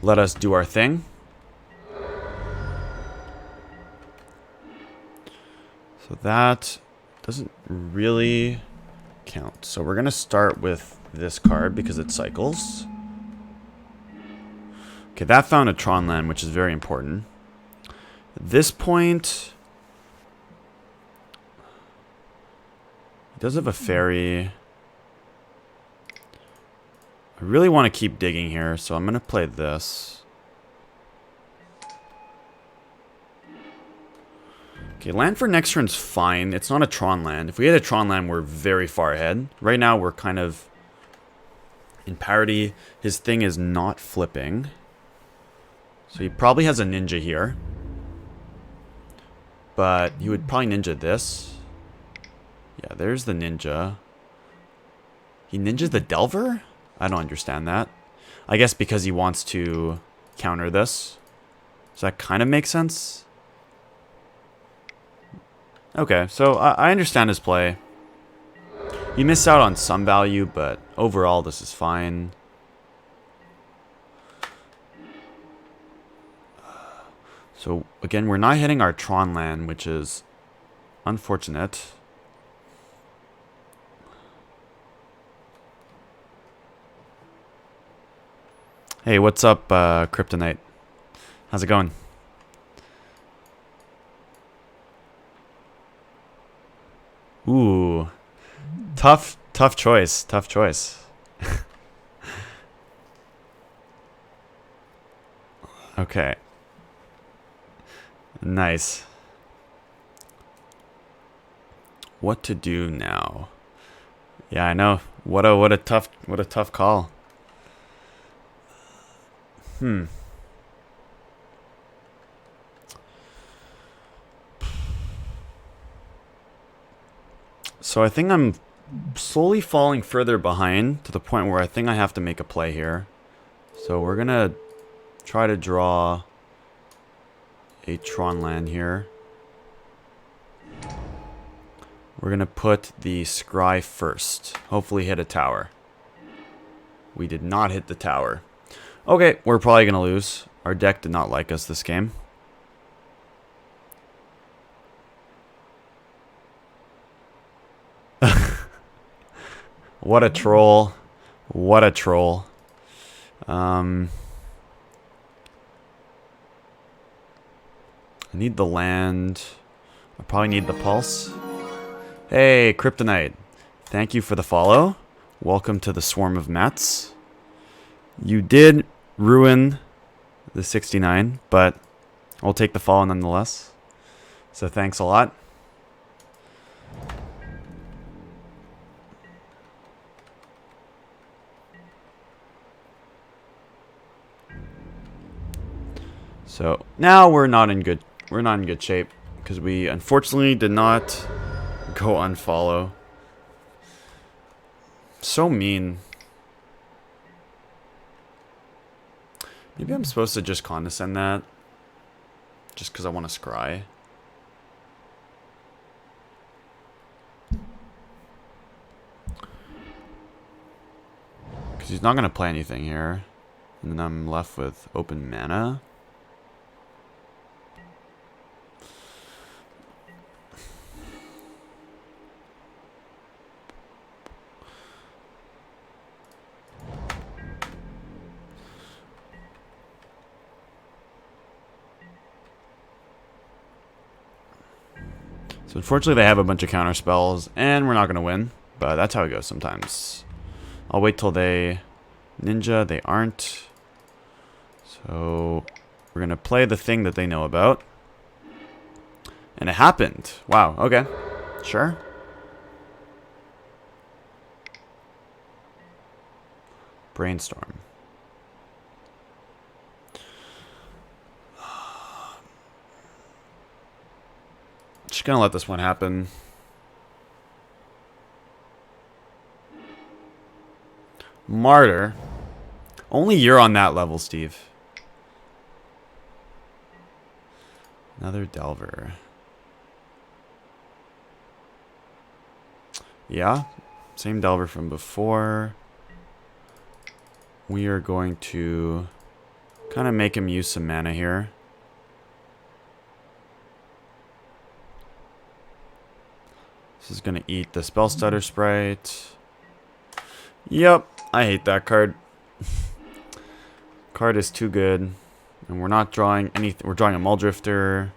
let us do our thing. So that doesn't really count. So we're going to start with this card because it cycles. Okay, that found a Tron land, which is very important. At this point, he does have a fairy. I really want to keep digging here, so I'm going to play this. Okay, land for next turn's fine. It's not a Tron land. If we had a Tron land, we're very far ahead. Right now, we're kind of in parity. His thing is not flipping. So he probably has a ninja here. But he would probably ninja this. Yeah, there's the ninja. He ninjas the Delver? I don't understand that. I guess because he wants to counter this. Does that kind of make sense? Okay, so I understand his play. You miss out on some value, but overall this is fine. So again, we're not hitting our Tron land, which is unfortunate. Hey, what's up, Kryptonite? How's it going? Ooh. Tough choice. Tough choice. Okay. Nice. What to do now? Yeah, I know. What a tough call. So I think I'm slowly falling further behind to the point where I think I have to make a play here. So we're gonna try to draw a Tron land here. We're gonna put the scry first. Hopefully hit a tower. We did not hit the tower. Okay, we're probably gonna lose. Our deck did not like us this game. What a troll. What a troll. I need the land. I probably need the pulse. Hey, Kryptonite. Thank you for the follow. Welcome to the swarm of Mets. You did ruin the 69, but I'll take the follow nonetheless. So thanks a lot. So now we're not in good shape because we unfortunately did not go unfollow. So mean. Maybe I'm supposed to just condescend that just because I want to scry. Because he's not going to play anything here. And then I'm left with open mana. So unfortunately they have a bunch of counter spells and we're not going to win. But that's how it goes sometimes. I'll wait till they ninja. They aren't. So we're going to play the thing that they know about. And it happened. Wow. Okay. Sure. Brainstorm. Just gonna let this one happen. Martyr. Only you're on that level, Steve. Another Delver. Yeah, same Delver from before. We are going to kind of make him use some mana here. This is going to eat the Spell Stutter Sprite. Yep, I hate that card. Card is too good. And we're not drawing anything. We're drawing a Muldrifter.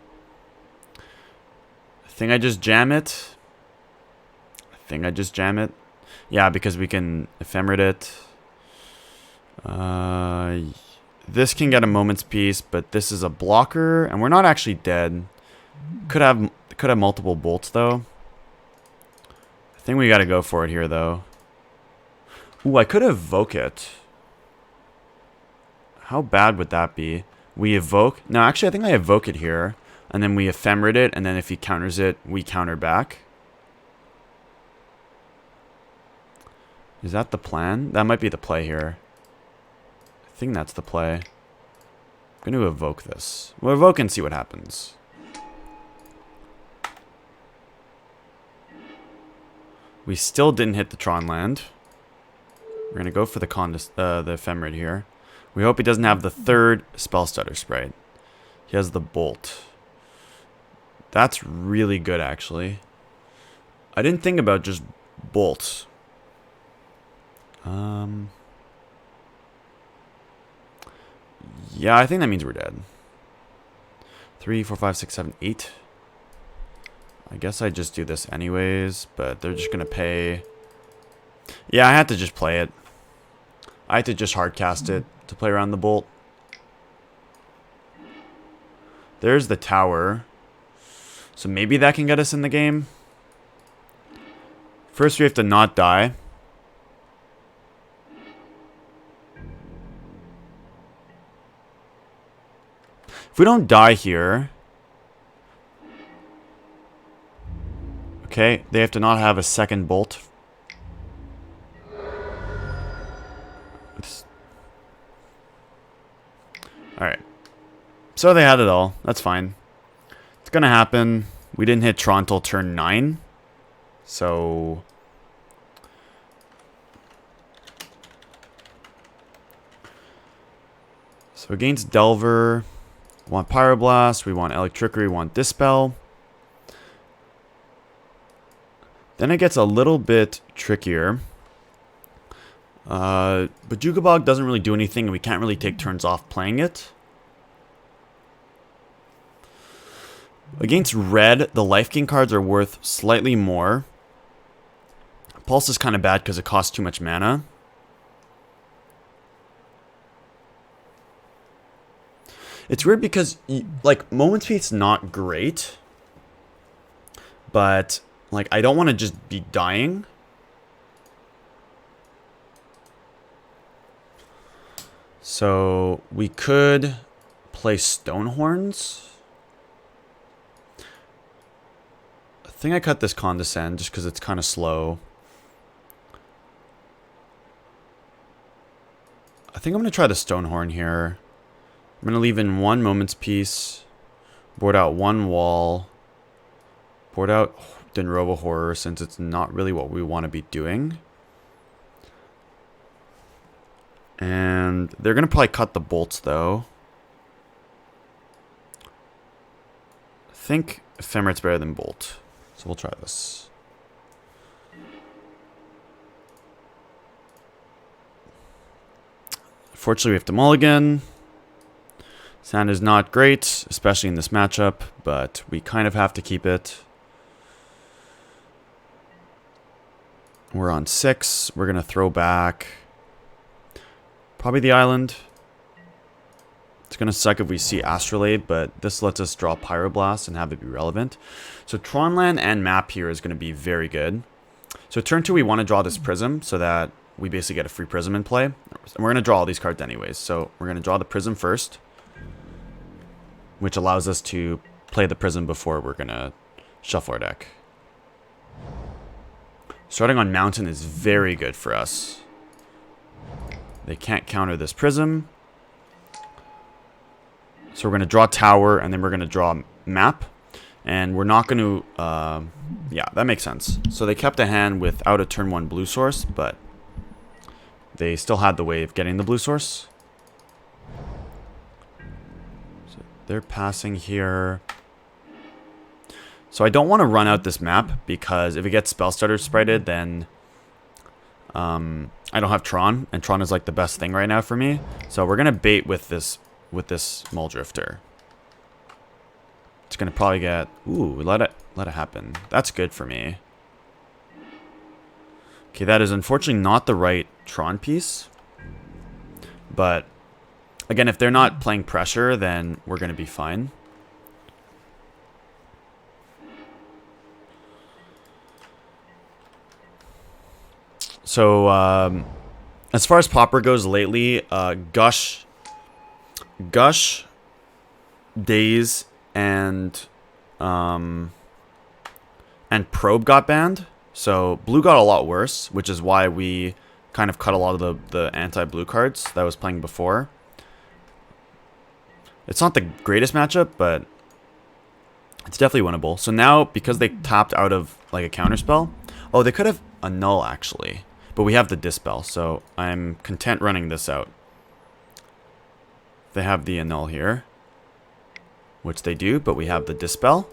I think I just jam it. Yeah, because we can Ephemerate it. This can get a Moment's Peace, but this is a blocker, and we're not actually dead. Could have multiple bolts though. I think we got to go for it here though. Ooh, I could evoke it. How bad would that be? We evoke. No, actually, I think I evoke it here, and then we Ephemerate it, and then if he counters it, we counter back. Is that the plan? That might be the play here. I think that's the play. I'm going to evoke this. We'll evoke and see what happens. We still didn't hit the Tron land. We're going to go for the Ephemerate here. We hope he doesn't have the third Spell Stutter Sprite. He has the Bolt. That's really good, actually. I didn't think about just Bolts. Yeah, I think that means we're dead. 3, 4, 5, 6, 7, 8. I guess I just do this anyways, but they're just going to pay. Yeah, I had to just play it. I had to just hardcast it to play around the bolt. There's the tower. So maybe that can get us in the game. First, we have to not die. If we don't die here... Okay, they have to not have a second bolt. Alright. So they had it all. That's fine. It's gonna happen. We didn't hit Tron till turn 9. So... So against Delver, we want Pyroblast, we want Electrickery, we want Dispel. Then it gets a little bit trickier. But Jugabog doesn't really do anything, and we can't really take turns off playing it. Against Red, the Life Gain cards are worth slightly more. Pulse is kind of bad because it costs too much mana. It's weird because, like, Moment Speed's not great. But, like, I don't want to just be dying. So, we could play Stonehorns. I think I cut this Condescend just because it's kind of slow. I think I'm going to try the Stonehorn here. I'm going to leave in one Moment's Peace. Board out one wall. Board out Denrova Horror since it's not really what we want to be doing. And they're going to probably cut the bolts though. I think Ephemerate's better than Bolt. So we'll try this. Fortunately, we have to mulligan. Sand is not great, especially in this matchup, but we kind of have to keep it. We're on 6. We're going to throw back probably the island. It's going to suck if we see Astrolabe, but this lets us draw Pyroblast and have it be relevant. So Tronland and map here is going to be very good. So turn 2, we want to draw this Prism so that we basically get a free Prism in play. And we're going to draw all these cards anyways. So we're going to draw the Prism first, which allows us to play the Prism before we're going to shuffle our deck. Starting on Mountain is very good for us. They can't counter this Prism. So we're going to draw Tower, and then we're going to draw Map. And we're not going to... yeah, that makes sense. So they kept a hand without a turn 1 blue source, but they still had the way of getting the blue source. So they're passing here. So I don't want to run out this map, because if it gets Spellstarter sprited, then I don't have Tron, and Tron is like the best thing right now for me. So we're going to bait with this Muldrifter. It's going to probably get... Ooh, let it happen. That's good for me. Okay, that is unfortunately not the right Tron piece. But, again, if they're not playing pressure, then we're going to be fine. So, as far as Pauper goes lately, Gush, Daze, and Probe got banned. So blue got a lot worse, which is why we kind of cut a lot of the anti-blue cards that I was playing before. It's not the greatest matchup, but it's definitely winnable. So now, because they tapped out of like a counterspell, oh, they could have a null actually, but we have the Dispel, so I'm content running this out. They have the annul here, which they do, but we have the Dispel.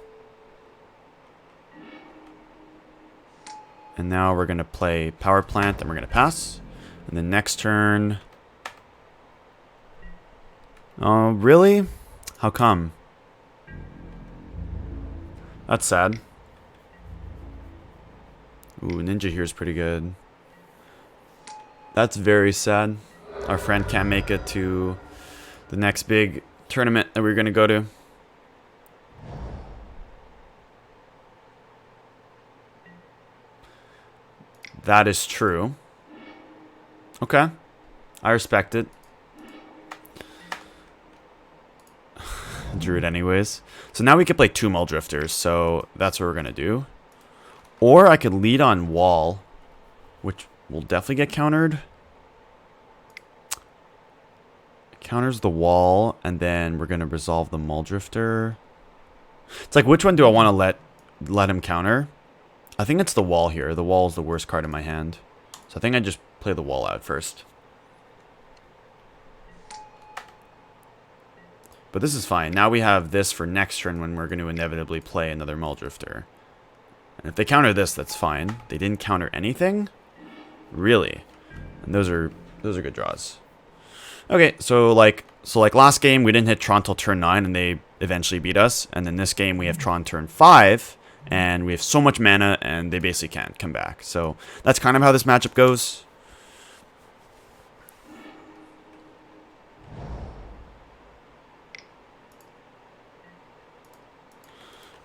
And now we're going to play Power Plant, and we're going to pass. And then next turn... Oh, really? How come? That's sad. Ooh, Ninja here is pretty good. That's very sad. Our friend can't make it to the next big tournament that we're going to go to. That is true. Okay. I respect it. Drew it anyways. So now we could play 2 Mull Drifters, so that's what we're going to do. Or I could lead on wall, which will definitely get countered. Counters the wall, and then we're going to resolve the Mull Drifter. It's like, which one do I want to let him counter? I think it's the wall here. The wall is the worst card in my hand. So I think I just play the wall out first. But this is fine. Now we have this for next turn when we're going to inevitably play another Mull Drifter. And if they counter this, that's fine. They didn't counter anything? Really? And those are good draws. Okay, so like last game we didn't hit Tron till turn 9 and they eventually beat us. And then this game we have Tron turn 5 and we have so much mana and they basically can't come back. So that's kind of how this matchup goes.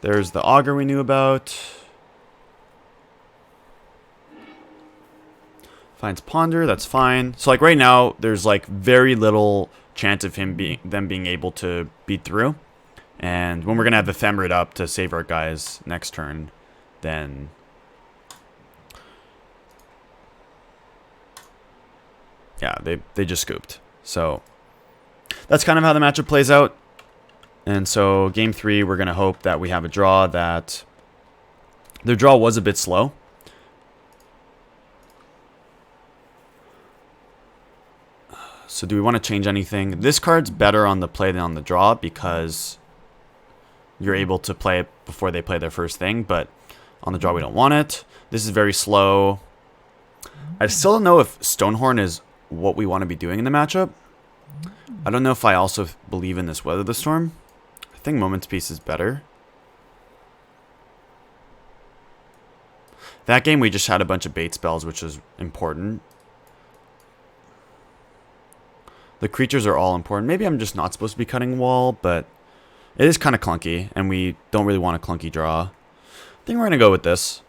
There's the Augur we knew about. Finds Ponder, that's fine. So like right now, there's like very little chance of them being able to beat through. And when we're gonna have Ephemerate up to save our guys next turn, then yeah, they just scooped. So that's kind of how the matchup plays out. And so game 3, we're gonna hope that we have a draw that their draw was a bit slow. So do we want to change anything? This card's better on the play than on the draw because you're able to play it before they play their first thing, but on the draw we don't want it. This is very slow. I still don't know if Stonehorn is what we want to be doing in the matchup. I don't know if I also believe in this Weather the Storm. I think Moment's Peace is better. That game we just had a bunch of bait spells, which is important. The creatures are all important. Maybe I'm just not supposed to be cutting wall, but it is kind of clunky, and we don't really want a clunky draw. I think we're going to go with this.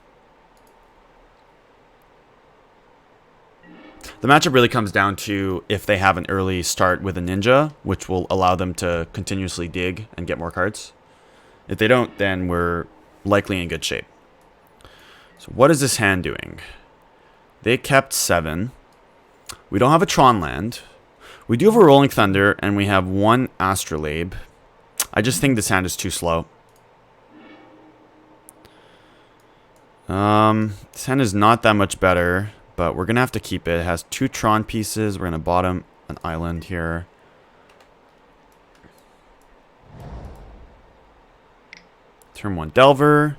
The matchup really comes down to if they have an early start with a Ninja, which will allow them to continuously dig and get more cards. If they don't, then we're likely in good shape. So what is this hand doing? They kept 7. We don't have a Tron land. We do have a Rolling Thunder, and we have 1 Astrolabe. I just think this hand is too slow. This hand is not that much better, but we're going to have to keep it. It has 2 Tron pieces. We're going to bottom an island here. Turn 1 Delver.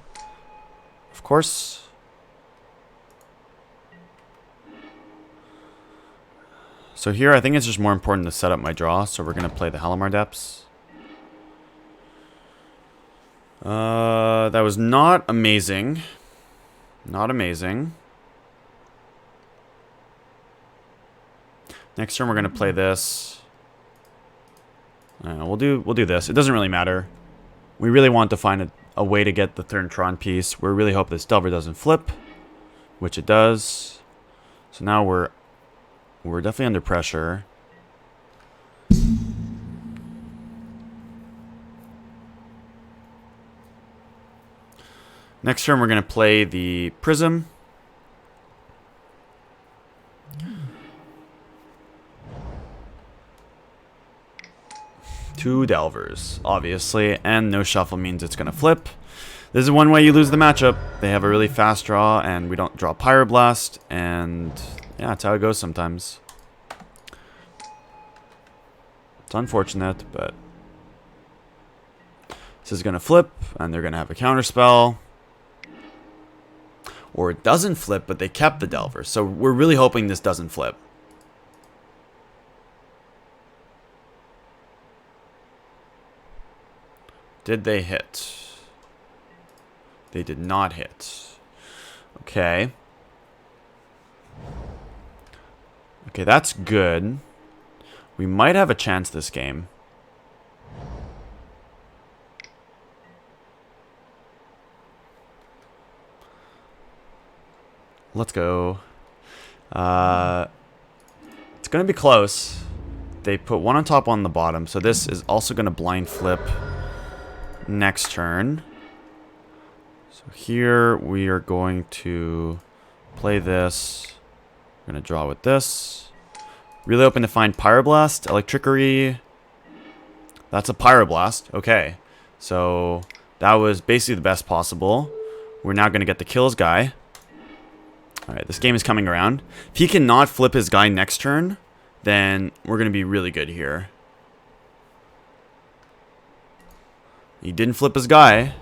Of course. So here, I think it's just more important to set up my draw. So we're going to play the Halimar Depths. That was not amazing. Not amazing. Next turn, we're going to play this. We'll do this. It doesn't really matter. We really want to find a way to get the third Tron piece. We really hope this Delver doesn't flip, which it does. So now we're definitely under pressure. Next turn, we're going to play the Prism. Two Delvers, obviously, and no shuffle means it's going to flip. This is one way you lose the matchup. They have a really fast draw, and we don't draw Pyroblast, and yeah, that's how it goes sometimes. It's unfortunate, but this is going to flip, and they're going to have a counterspell. Or it doesn't flip, but they kept the Delver. So we're really hoping this doesn't flip. Did they hit? They did not hit. Okay. Okay, that's good. We might have a chance this game. Let's go. It's going to be close. They put one on top, one on the bottom. So this is also going to blind flip next turn. So here we are going to play this. We're going to draw with this. Really hoping to find Pyroblast, Electrickery. That's a Pyroblast. Okay. So that was basically the best possible. We're now going to get the kills guy. Alright, this game is coming around. If he cannot flip his guy next turn, then we're going to be really good here. He didn't flip his guy.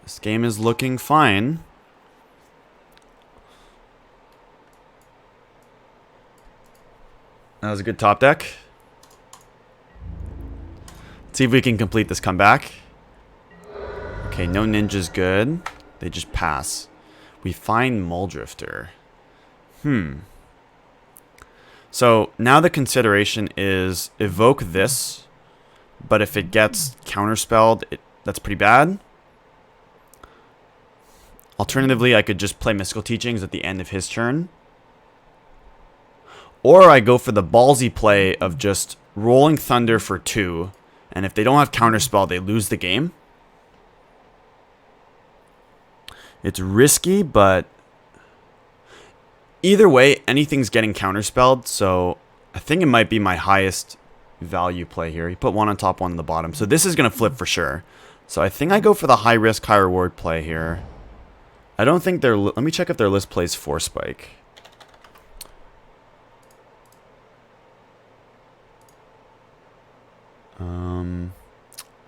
This game is looking fine. That was a good top deck. Let's see if we can complete this comeback. Okay, no ninja's good. They just pass. We find Muldrifter. So now the consideration is evoke this, but if it gets counterspelled, that's pretty bad. Alternatively, I could just play Mystical Teachings at the end of his turn. Or I go for the ballsy play of just rolling Thunder for 2, and if they don't have counterspell, they lose the game. It's risky, but either way, anything's getting counterspelled, so I think it might be my highest value play here. He put one on top, one on the bottom, so this is going to flip for sure. So I think I go for the high risk, high reward play here. I don't think they're... Let me check if their list plays 4 spike.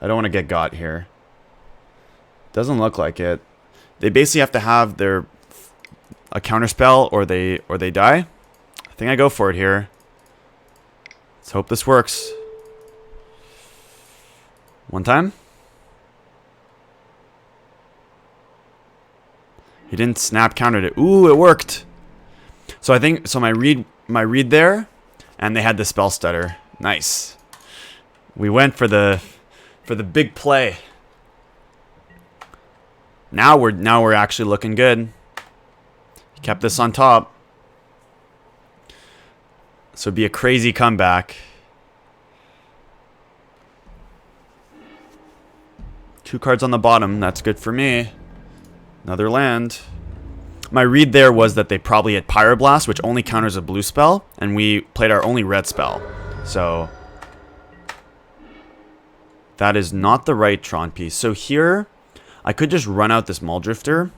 I don't want to get got here. Doesn't look like it. They basically have to have a counterspell or they die. I think I go for it here. Let's hope this works. One time. He didn't snap countered it. Ooh, it worked. So I think my read there, and they had the spell stutter. Nice. We went for the big play. Now we're actually looking good. He kept this on top. So it'd be a crazy comeback. 2 cards on the bottom. That's good for me. Another land. My read there was that they probably had Pyroblast, which only counters a blue spell, and we played our only red spell. So that is not the right Tron piece. So here, I could just run out this Muldrifter,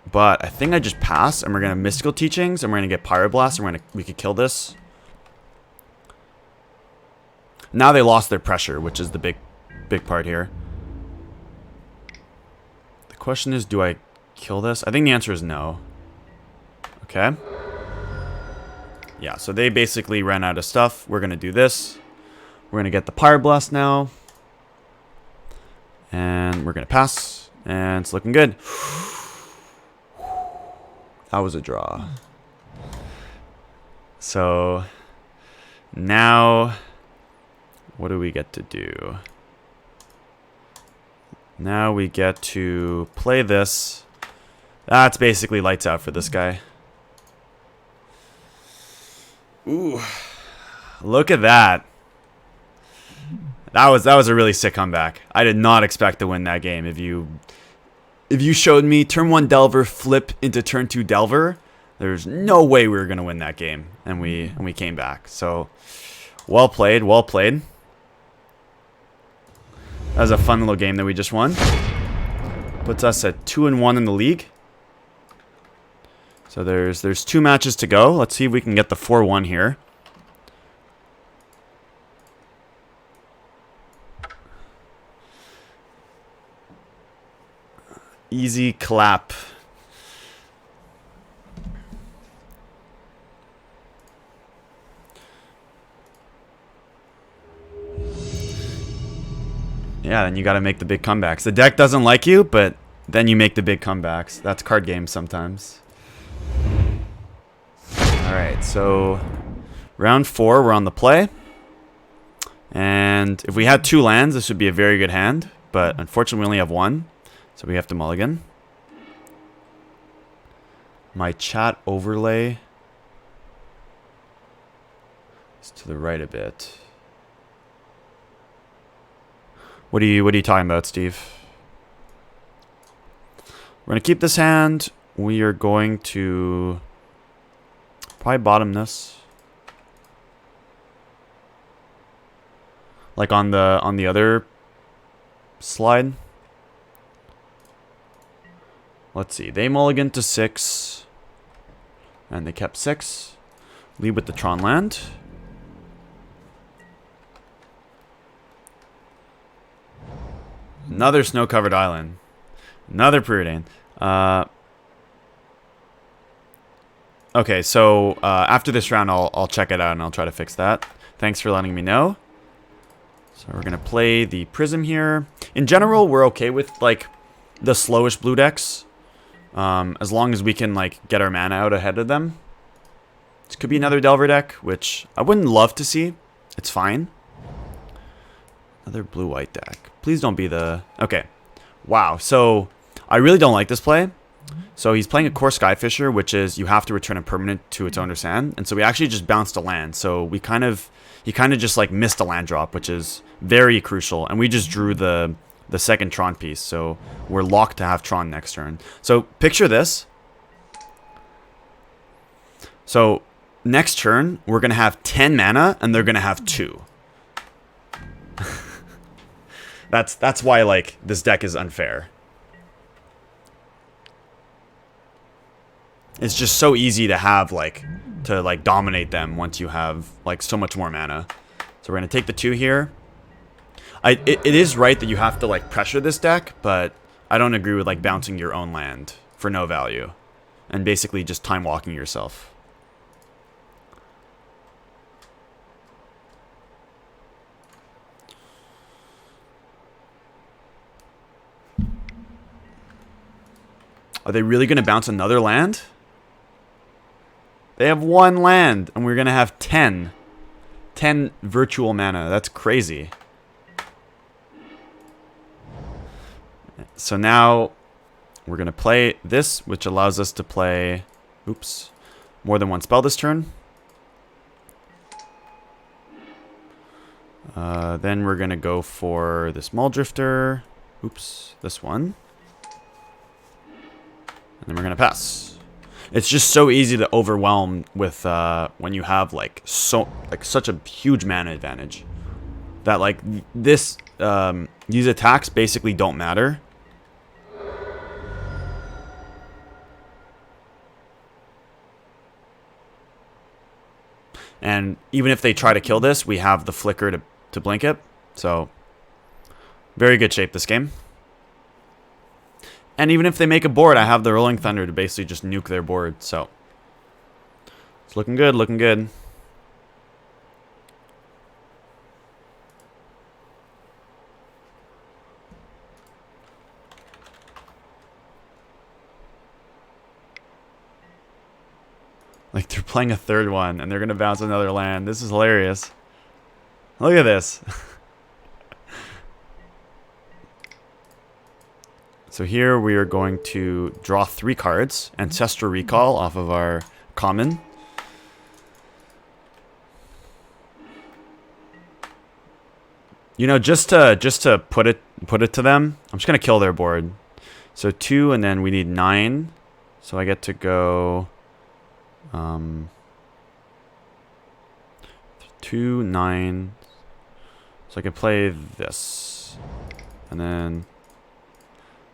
but I think I just pass, and we're gonna Mystical Teachings, and we're gonna get Pyroblast, and we could kill this. Now they lost their pressure, which is the big part here. The question is, do I kill this? I think the answer is no. Okay. Yeah, so they basically ran out of stuff. We're gonna do this. We're going to get the Pyroblast now. And we're going to pass. And it's looking good. That was a draw. So now what do we get to do? Now we get to play this. That's basically lights out for this guy. Ooh. Look at that. That was a really sick comeback. I did not expect to win that game. If you showed me turn 1 Delver flip into turn 2 Delver, there's no way we were gonna win that game, and we came back. So well played, well played. That was a fun little game that we just won. Puts us at 2-1 in the league. So there's 2 matches to go. Let's see if we can get the 4-1 here. Easy clap. Yeah, then you got to make the big comebacks. The deck doesn't like you, but then you make the big comebacks. That's card games sometimes. Alright, so round 4, we're on the play. And if we had 2 lands, this would be a very good hand. But unfortunately, we only have 1. So we have to mulligan. My chat overlay is to the right a bit. What are you talking about, Steve? We're going to keep this hand. We are going to probably bottom this. Like on the other slide. Let's see. They mulligan to 6. And they kept 6. Lead with the Tron land. Another snow-covered island. Another Preordain. Okay, so after this round, I'll check it out and I'll try to fix that. Thanks for letting me know. So we're gonna play the Prism here. In general, we're okay with like the slowish blue decks, as long as we can like get our mana out ahead of them. This could be another Delver deck, which I wouldn't love to see. It's fine. Another blue-white deck. Please don't be the... Okay. Wow. So I really don't like this play. So he's playing a Core Skyfisher, which is you have to return a permanent to its owner's hand. And so we actually just bounced a land. So he kind of just like missed a land drop, which is very crucial. And we just drew the second Tron piece. So we're locked to have Tron next turn. So picture this. So next turn, we're going to have 10 mana and they're going to have 2. That's why like this deck is unfair. It's just so easy to have like dominate them once you have like so much more mana. So we're gonna take the 2 here. It is right that you have to like pressure this deck, but I don't agree with like bouncing your own land for no value and basically just time walking yourself. Are they really going to bounce another land? They have 1 land, and we're going to have 10. 10 virtual mana. That's crazy. So now we're going to play this, which allows us to play, oops, more than 1 spell this turn. Then we're going to go for this Muldrifter. Oops, this one. And then we're going to pass. It's just so easy to overwhelm with when you have like such a huge mana advantage. That like this these attacks basically don't matter. And even if they try to kill this, we have the flicker to blink it. So very good shape this game. And even if they make a board, I have the Rolling Thunder to basically just nuke their board. So it's looking good, looking good. Like they're playing a 3rd one and they're going to bounce another land. This is hilarious. Look at this. So here we are going to draw 3 cards. Ancestral Recall off of our common. You know, just to put it to them, I'm just gonna kill their board. So 2, and then we need 9. So I get to go 2, 9. So I can play this, and then.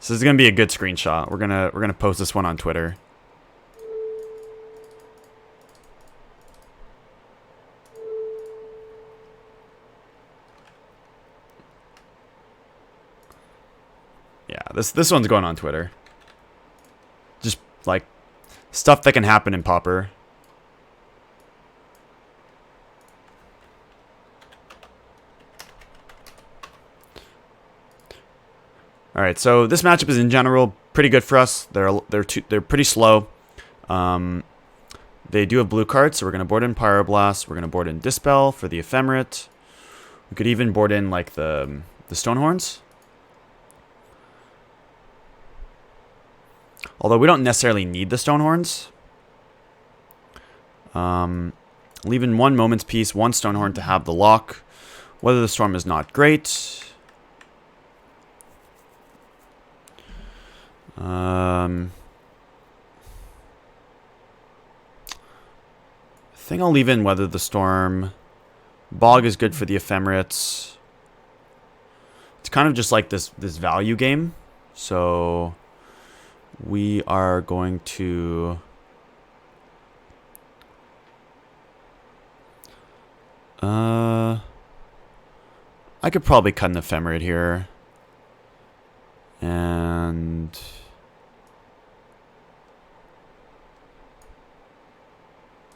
So this is gonna be a good screenshot. We're gonna post this one on Twitter. Yeah, this one's going on Twitter. Just like stuff that can happen in Pauper. All right, so this matchup is in general pretty good for us. They're pretty slow. They do have blue cards, so we're going to board in Pyroblast. We're going to board in Dispel for the Ephemerate. We could even board in like the Stonehorns. Although we don't necessarily need the Stonehorns. Leave in one Moment's Peace, one Stonehorn to have the lock. Weather the Storm is not great. I think I'll leave in Weather the Storm. Bog is good for the Ephemerates. It's kind of just like this value game. So we are going to I could probably cut an Ephemerate here. And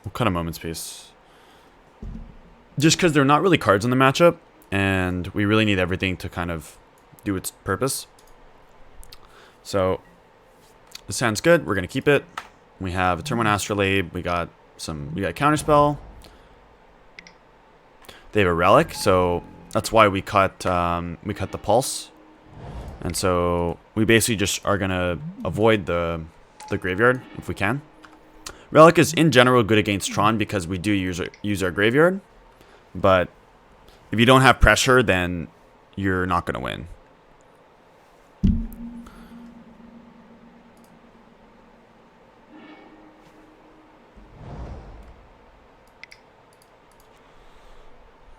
we'll cut a Moment's Peace. Just because they're not really cards in the matchup, and we really need everything to kind of do its purpose. So this sounds good. We're gonna keep it. We have a turn 1 Astrolabe. We got Counterspell. They have a Relic, so that's why we cut the Pulse. And so we basically just are gonna avoid the graveyard if we can. Relic is in general good against Tron because we do use our graveyard. But if you don't have pressure, then you're not gonna win.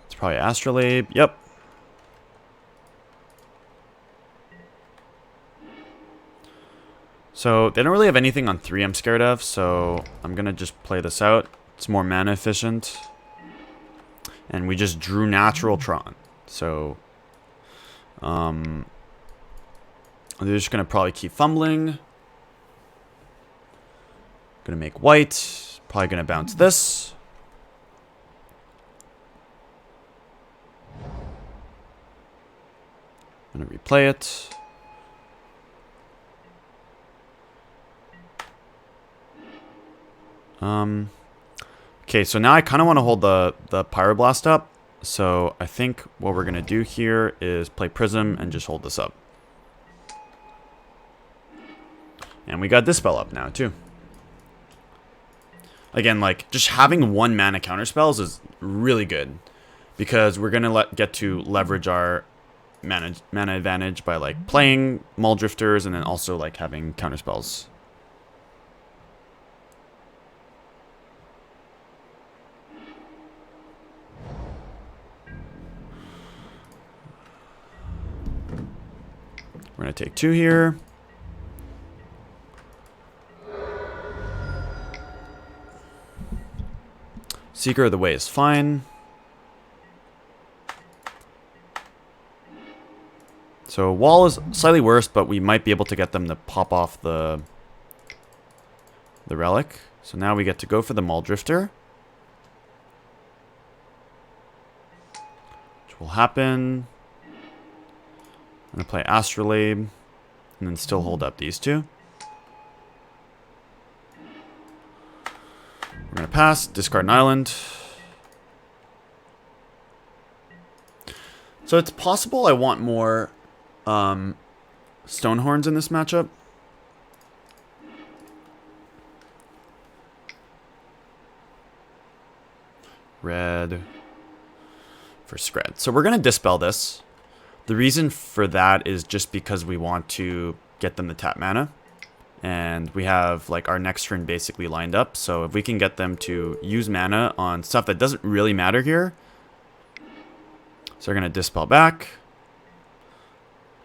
It's probably Astrolabe. Yep. So they don't really have anything on 3 I'm scared of, so I'm going to just play this out. It's more mana efficient. And we just drew natural Tron. So they're just going to probably keep fumbling. Going to make white. Probably going to bounce this. Going to replay it. Okay, so now I kind of want to hold the Pyroblast up. So I think what we're going to do here is play Prism and just hold this up. And we got Dispel up now, too. Again, like, just having 1 mana counterspells is really good. Because we're going to get to leverage our mana advantage by, like, playing Mull Drifters and then also, like, having counterspells. We're going to take 2 here. Seeker of the Way is fine. So Wall is slightly worse, but we might be able to get them to pop off the Relic. So now we get to go for the Mull Drifter. Which will happen. I'm going to play Astrolabe, and then still hold up these 2. We're going to pass, discard an island. So it's possible I want more Stonehorns in this matchup. Red for Skred. So we're going to dispel this. The reason for that is just because we want to get them to tap mana. And we have like our next turn basically lined up. So if we can get them to use mana on stuff that doesn't really matter here. So we're going to dispel back.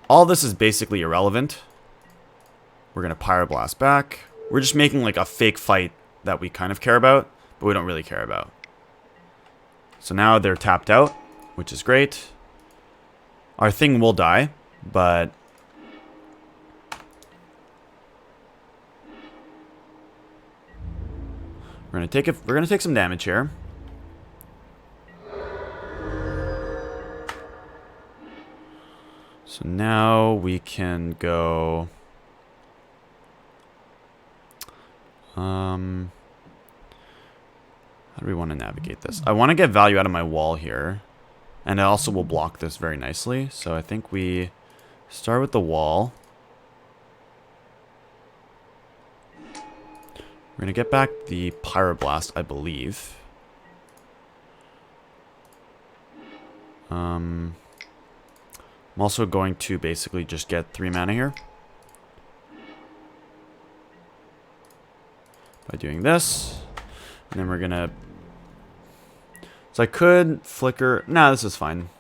All this is basically irrelevant. We're going to Pyroblast back. We're just making like a fake fight that we kind of care about, but we don't really care about. So now they're tapped out, which is great. Our thing will die, but we're gonna take some damage here. So now we can go How do we want to navigate this? I want to get value out of my wall here. And it also will block this very nicely. So I think we start with the wall. We're going to get back the Pyroblast, I believe. I'm also going to basically just get 3 mana here. By doing this. And then we're going to... So I could flicker... Nah, this is fine.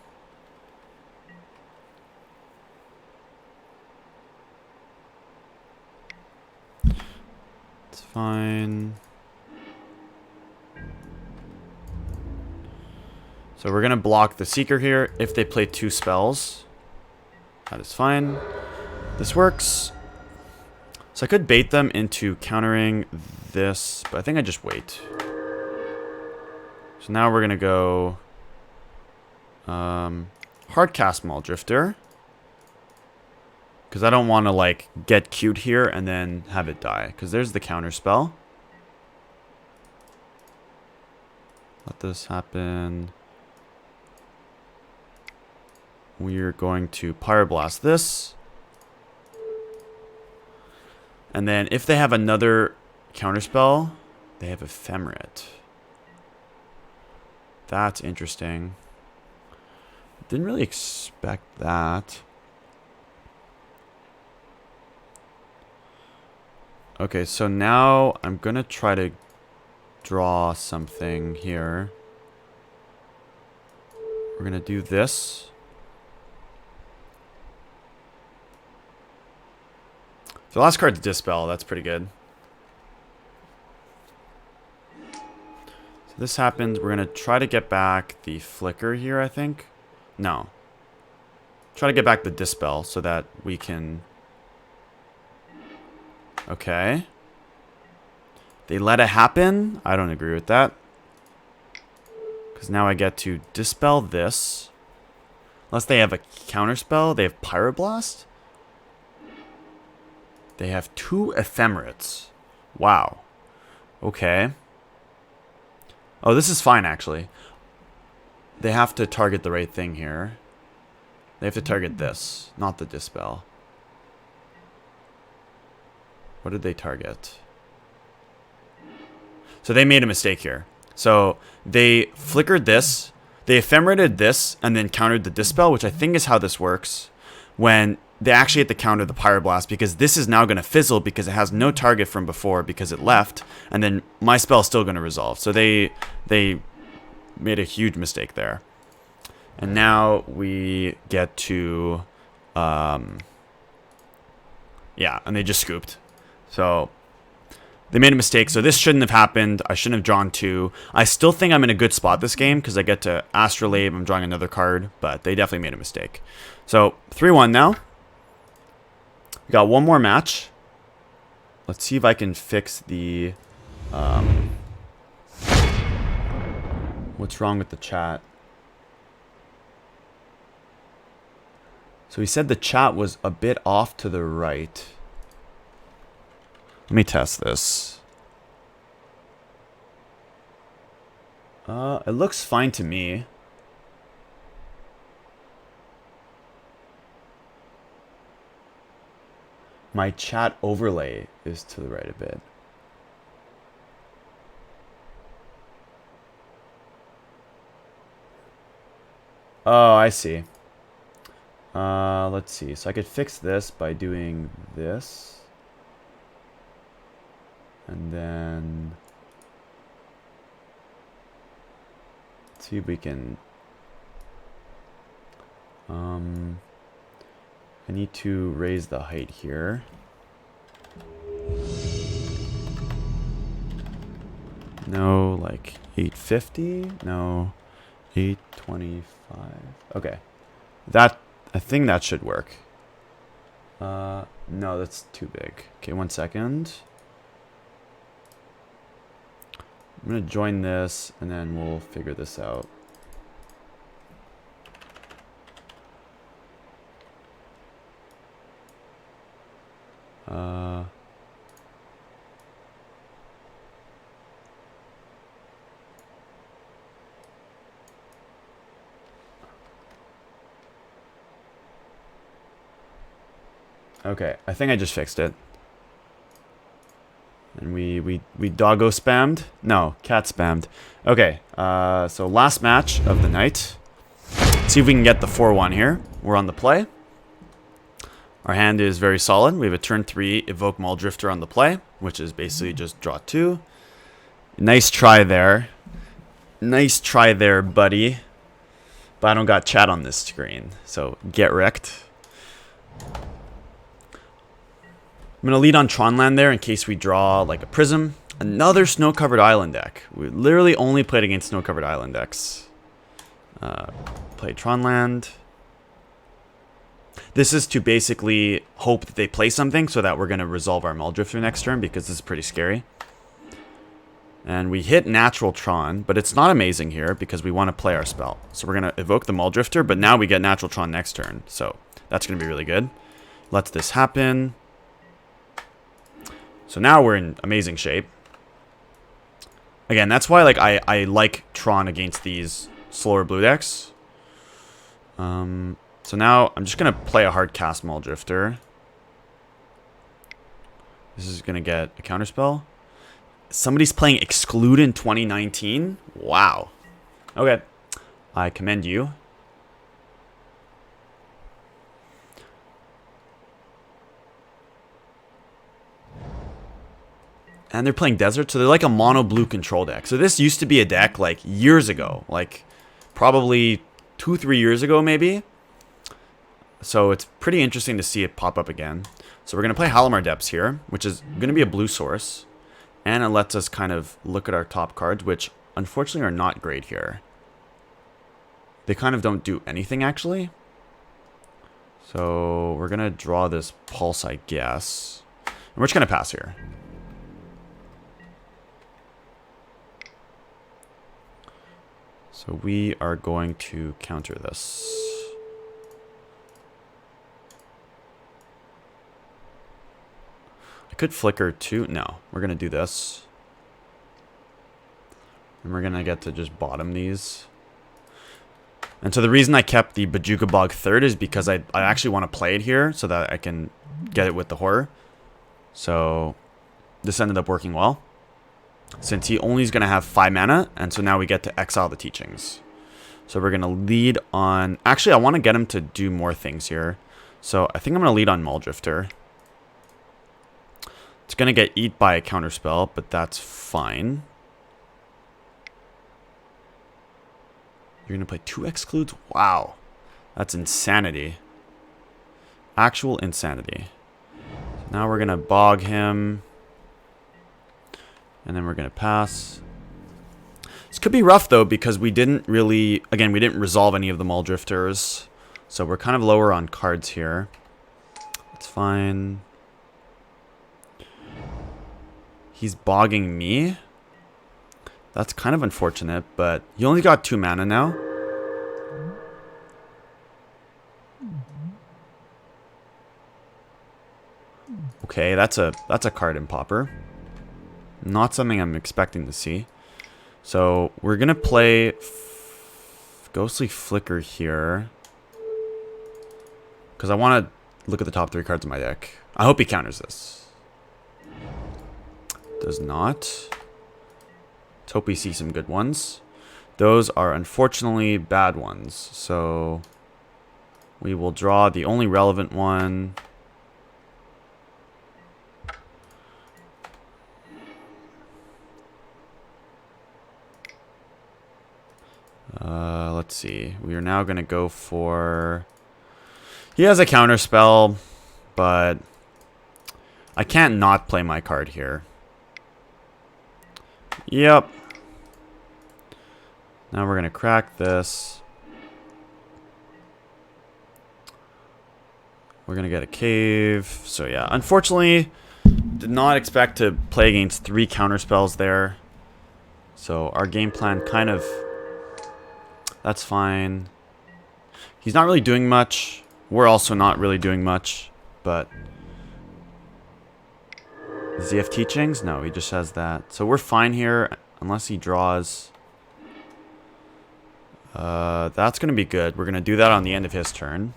It's fine. So we're going to block the Seeker here if they play 2 spells. That is fine. This works. So I could bait them into countering this, but I think I just wait. So now we're going to go Hardcast Maul Drifter. Because I don't want to like get cute here and then have it die. Because there's the counter spell. Let this happen. We're going to Pyroblast this. And then if they have another counterspell, they have Ephemerate. That's interesting. Didn't really expect that. Okay, so now I'm going to try to draw something here. We're going to do this. The last card's Dispel. That's pretty good. So this happens. We're going to try to get back the Flicker here, I think. No. Try to get back the Dispel so that we can... Okay. They let it happen? I don't agree with that. Because now I get to Dispel this. Unless they have a counterspell. They have Pyroblast. They have 2 Ephemerates. Wow. Okay. Oh, this is fine, actually. They have to target the right thing here. They have to target this, not the Dispel. What did they target? So they made a mistake here. So they flickered this, they ephemerated this, and then countered the Dispel, which I think is how this works. When they actually have to counter the Pyroblast, because this is now going to fizzle because it has no target from before because it left, and then my spell is still going to resolve. So they made a huge mistake there. And now we get to... yeah, and they just scooped. So they made a mistake. So this shouldn't have happened. I shouldn't have drawn 2. I still think I'm in a good spot this game because I get to Astrolabe. I'm drawing another card, but they definitely made a mistake. So 3-1 now. We got one more match. Let's see if I can fix the... what's wrong with the chat? So he said the chat was a bit off to the right. Let me test this. It looks fine to me. My chat overlay is to the right a bit. Oh, I see. Let's see. So I could fix this by doing this. And then... let's see if we can... I need to raise the height here. No, like 850? No, 825. Okay. That, I think that should work. No, that's too big. Okay, 1 second. I'm gonna join this and then we'll figure this out. Okay, I think I just fixed it. And we doggo spammed? No, cat spammed. Okay, so last match of the night. Let's see if we can get the 4-1 here. We're on the play. Our hand is very solid. We have a turn 3 Evoke Maul Drifter on the play, which is basically just draw 2. Nice try there. Nice try there, buddy. But I don't got chat on this screen, so get wrecked. I'm going to lead on Tronland there in case we draw like a Prism. Another snow-covered island deck. We literally only played against snow-covered island decks. Play Tronland. This is to basically hope that they play something so that we're going to resolve our Maul Drifter next turn because this is pretty scary. And we hit Natural Tron, but it's not amazing here because we want to play our spell. So we're going to evoke the Maul Drifter, but now we get Natural Tron next turn. So that's going to be really good. Lets this happen. So now we're in amazing shape. Again, that's why like I like Tron against these slower blue decks. So now I'm just going to play a hard cast Maul Drifter. This is going to get a counterspell. Somebody's playing Exclude in 2019? Wow. Okay. I commend you. And they're playing Desert, so they're like a mono blue control deck. So this used to be a deck like years ago, like probably 2-3 years ago maybe. So it's pretty interesting to see it pop up again. So we're going to play Halimar Depths here, which is going to be a blue source. And it lets us kind of look at our top cards, which unfortunately are not great here. They kind of don't do anything actually. So we're going to draw this Pulse, I guess. And we're just going to pass here. So we are going to counter this. I could flicker too. No, we're going to do this. And we're going to get to just bottom these. And so the reason I kept the Bojuka Bog third is because I actually want to play it here so that I can get it with the horror. So this ended up working well. Since he only is going to have 5 mana, and so now we get to exile the teachings. So we're going to lead on... Actually, I want to get him to do more things here. So I think I'm going to lead on Maul Drifter. It's going to get eat by a counterspell, but that's fine. You're going to play 2 excludes? Wow. That's insanity. Actual insanity. Now we're going to bog him. And then we're going to pass. This could be rough, though, because we didn't really... Again, we didn't resolve any of the Maul Drifters. So we're kind of lower on cards here. It's fine. He's bogging me. That's kind of unfortunate, but he only got 2 mana now. Okay, that's a card in Pauper. Not something I'm expecting to see. So we're going to play Ghostly Flicker here. Because I want to look at the top 3 cards of my deck. I hope he counters this. Does not. Let's hope we see some good ones. Those are unfortunately bad ones. So we will draw the only relevant one. Let's see. We are now going to go for... He has a counter spell, but I can't not play my card here. Yep. Now we're going to crack this. We're going to get a cave. So yeah, unfortunately, did not expect to play against 3 counter spells there. So our game plan kind of... That's fine. He's not really doing much. We're also not really doing much, but... Does he have teachings? No, he just has that. So we're fine here, unless he draws. That's going to be good. We're going to do that on the end of his turn.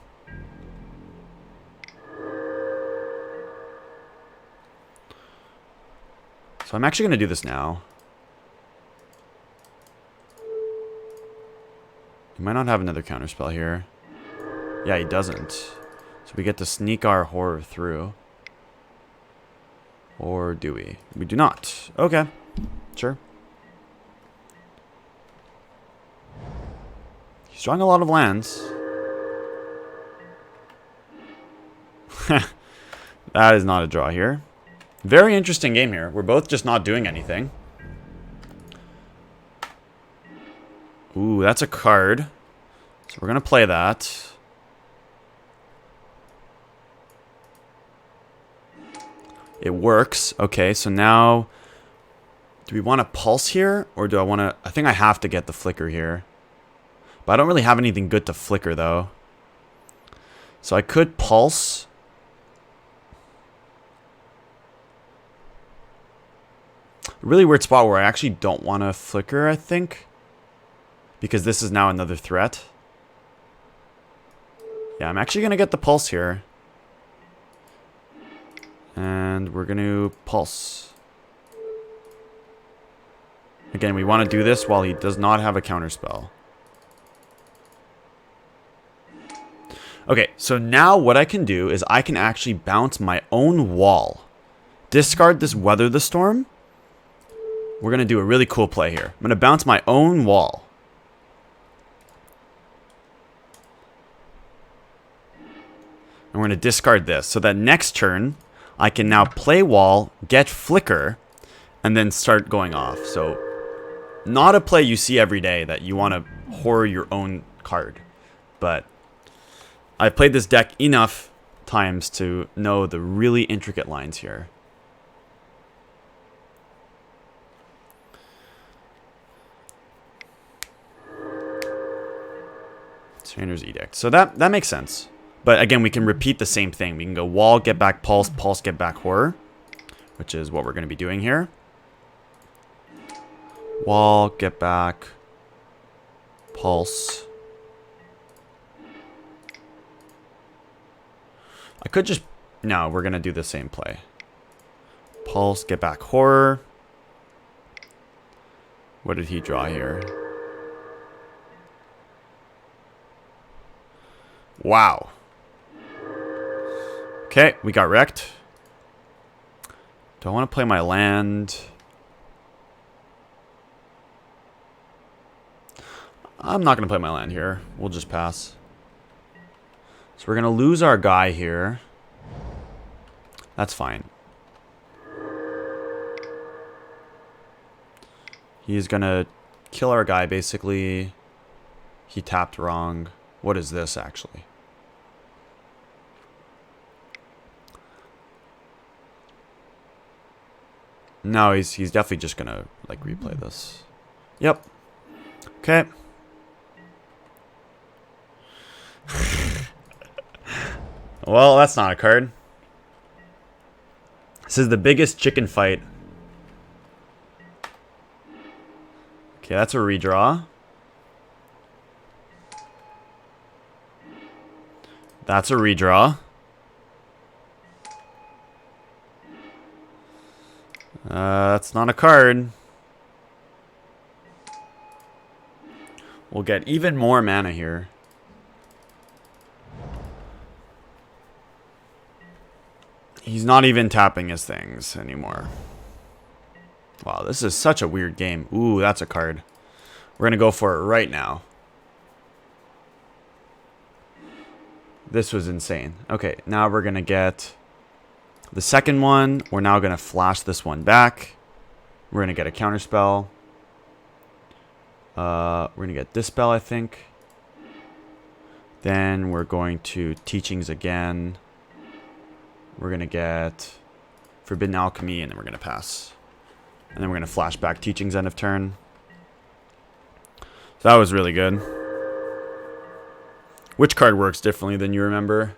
So I'm actually going to do this now. He might not have another counterspell here. Yeah, he doesn't. So we get to sneak our horror through. Or do we? We do not. Okay. Sure. He's drawing a lot of lands. That is not a draw here. Very interesting game here. We're both just not doing anything. Ooh, that's a card. So we're going to play that. It works. Okay, so now... Do we want to pulse here? Or do I want to... I think I have to get the flicker here. But I don't really have anything good to flicker, though. So I could pulse. A really weird spot where I actually don't want to flicker, I think. Because this is now another threat. Yeah, I'm actually going to get the pulse here. And we're going to pulse. Again, we want to do this while he does not have a counterspell. Okay, so now what I can do is I can actually bounce my own wall. Discard this Weather the Storm. We're going to do a really cool play here. I'm going to bounce my own wall. And we're going to discard this. So that next turn, I can now play wall, get flicker, and then start going off. So not a play you see every day that you want to horror your own card. But I've played this deck enough times to know the really intricate lines here. Trainer's Edict. So that makes sense. But again, we can repeat the same thing. We can go wall, get back pulse, pulse, get back horror. Which is what we're going to be doing here. Wall, get back, pulse. I could just... No, we're going to do the same play. Pulse, get back horror. What did he draw here? Wow. Okay, we got wrecked. Do I want to play my land? I'm not going to play my land here. We'll just pass. So we're going to lose our guy here. That's fine. He's going to kill our guy, basically. He tapped wrong. What is this, actually? No, he's definitely just going to, like, replay this. Yep. Okay. Well, that's not a card. This is the biggest chicken fight. Okay, that's a redraw. That's a redraw. That's not a card. We'll get even more mana here. He's not even tapping his things anymore. Wow, this is such a weird game. Ooh, that's a card. We're going to go for it right now. This was insane. Okay, now we're going to get the second one. We're now going to flash this one back. We're going to get a counterspell. We're going to get Dispel, I think. Then we're going to Teachings again. We're going to get Forbidden Alchemy, and then we're going to pass. And then we're going to flash back Teachings end of turn. So that was really good. Which card works differently than you remember?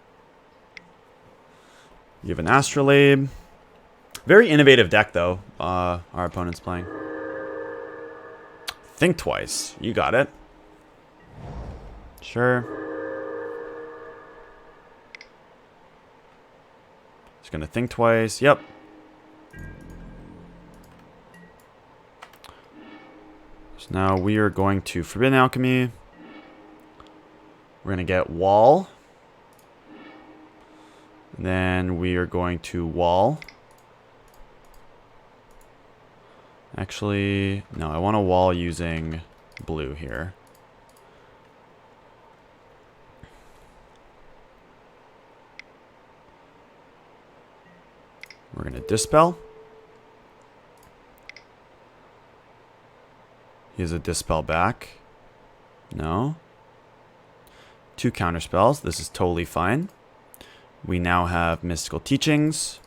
You have an Astrolabe. Very innovative deck, though, our opponent's playing. Think twice. You got it. Sure. Just gonna think twice. Yep. So now we are going to Forbidden Alchemy. We're going to get Wall. And then we are going to Wall. Actually, no, I want a Wall using blue here. We're going to Dispel. He has a Dispel back. No. 2 counterspells. This is totally fine. We now have Mystical Teachings.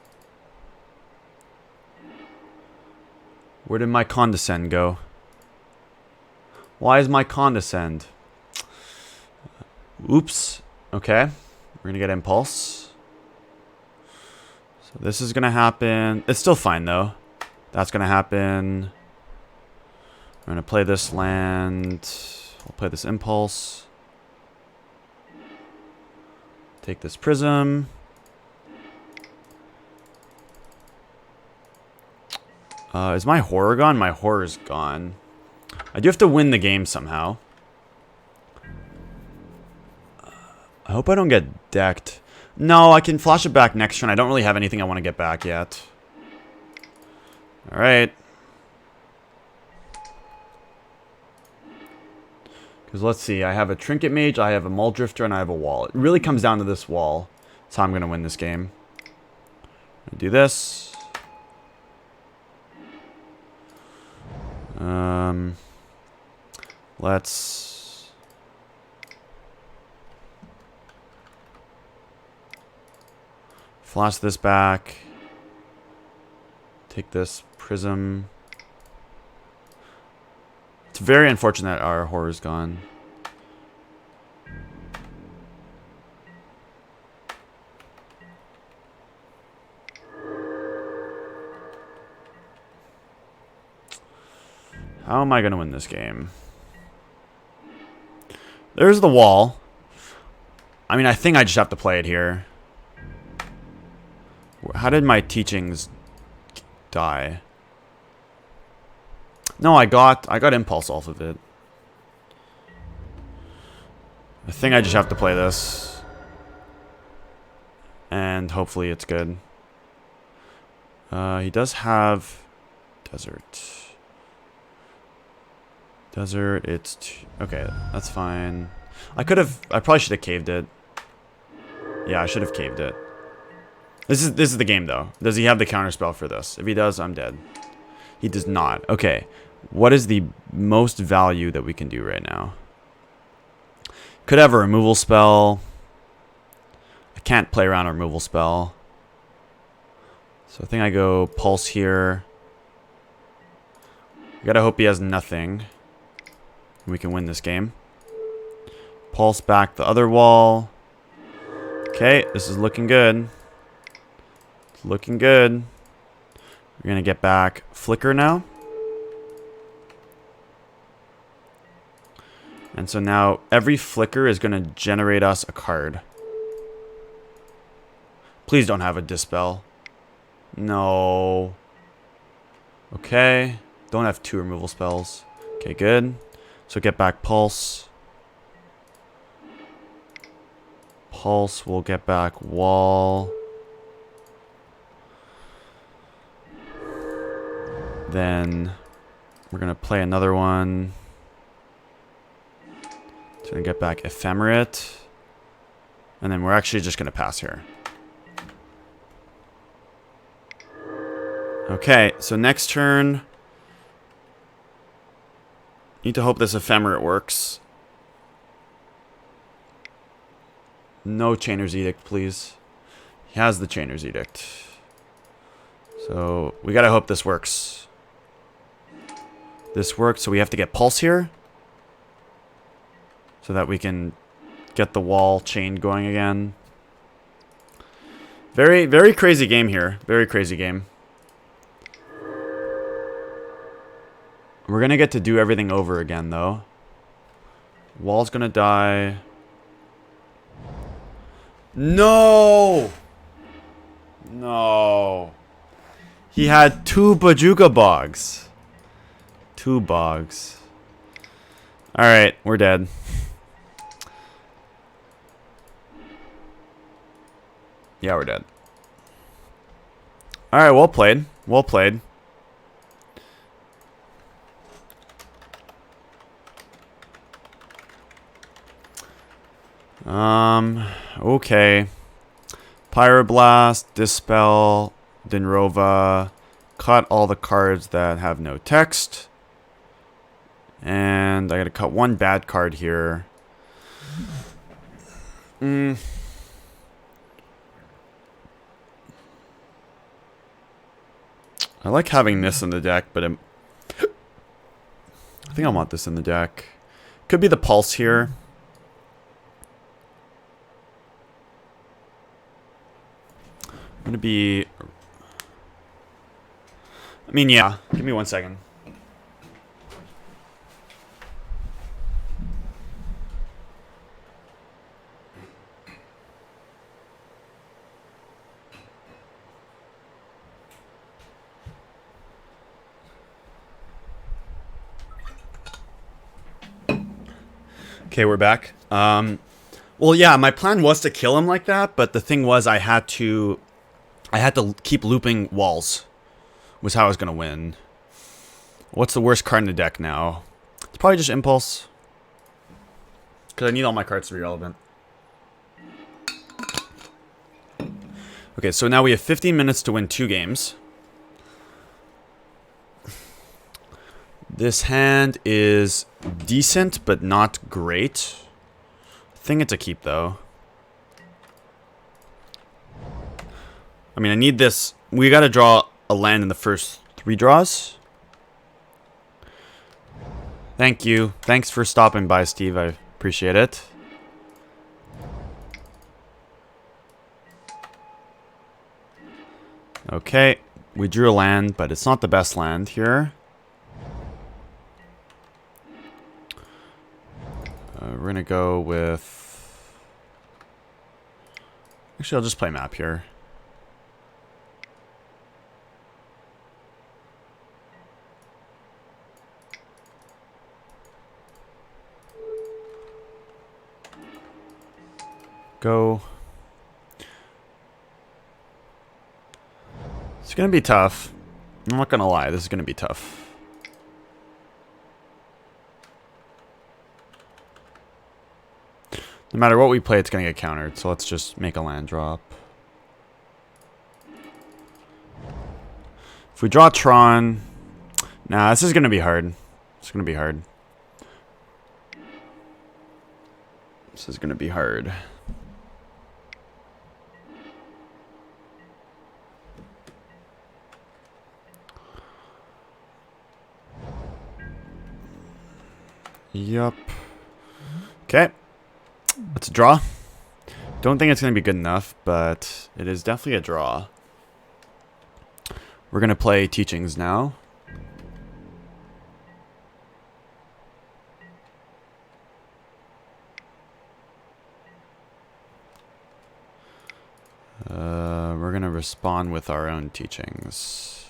Where did my Condescend go? Why is my Condescend? Oops. Okay. We're going to get Impulse. So this is going to happen. It's still fine, though. That's going to happen. We're going to play this land. We'll play this Impulse. Take this Prism. Is my Horror gone? My Horror's gone. I do have to win the game somehow. I hope I don't get decked. No, I can flash it back next turn. I don't really have anything I want to get back yet. Alright. Because let's see. I have a Trinket Mage, I have a Muldrifter, and I have a Wall. It really comes down to this Wall. That's how I'm going to win this game. I'm gonna do this. Let's flash this back. Take this Prism. It's very unfortunate our Horror's gone. How am I going to win this game? There's the Wall. I mean, I think I just have to play it here. How did my Teachings die? No, I got Impulse off of it. I think I just have to play this. And hopefully it's good. He does have Desert. Desert, okay, that's fine. I probably should have caved it. Yeah, I should have caved it. This is the game, though. Does he have the counterspell for this? If he does, I'm dead. He does not. Okay, what is the most value that we can do right now? Could have a removal spell. I can't play around a removal spell. So I think I go Pulse here. I gotta hope he has nothing. We can win this game. Pulse back the other Wall. Okay, this is looking good. It's looking good. We're going to get back Flicker now. And so now every Flicker is going to generate us a card. Please don't have a Dispel. No. Okay. Don't have 2 removal spells. Okay, good. So get back Pulse. Pulse will get back Wall. Then we're going to play another one. So going to get back Ephemerate. And then we're actually just going to pass here. Okay, so next turn. Need to hope this Ephemerate works. No Chainer's Edict, please. He has the Chainer's Edict. So we gotta hope this works. This works, so we have to get Pulse here. So that we can get the Wall chain going again. Very, very crazy game here. Very crazy game. We're gonna get to do everything over again, though. Wall's gonna die. No! No. He had 2 Bojuka Bogs. 2 Bogs. Alright, we're dead. Yeah, we're dead. Alright, well played. Well played. Okay. Pyroblast, Dispel, Dinrova. Cut all the cards that have no text. And I gotta cut one bad card here. I like having this in the deck, but I think I want this in the deck. Could be the Pulse here. I'm gonna be... I mean, yeah. Give me 1 second. Okay, we're back. Well, yeah, my plan was to kill him like that, but the thing was I had to keep looping walls. Was how I was gonna win. What's the worst card in the deck now? It's probably just Impulse. Because I need all my cards to be relevant. Okay, so now we have 15 minutes to win 2 games. This hand is decent, but not great. I think it's a keep, though. I mean, I need this. We gotta draw a land in the first 3 draws. Thank you. Thanks for stopping by, Steve. I appreciate it. Okay, we drew a land, but it's not the best land here. We're gonna go with... Actually, I'll just play map here. Go. It's gonna be tough. I'm not gonna lie, this is gonna be tough. No matter what we play, it's gonna get countered, so let's just make a land drop. If we draw Tron... Nah, this is gonna be hard. It's gonna be hard. This is gonna be hard. Yup. Okay. Let's draw. Don't think it's going to be good enough, but it is definitely a draw. We're going to play Teachings now. We're going to respond with our own Teachings.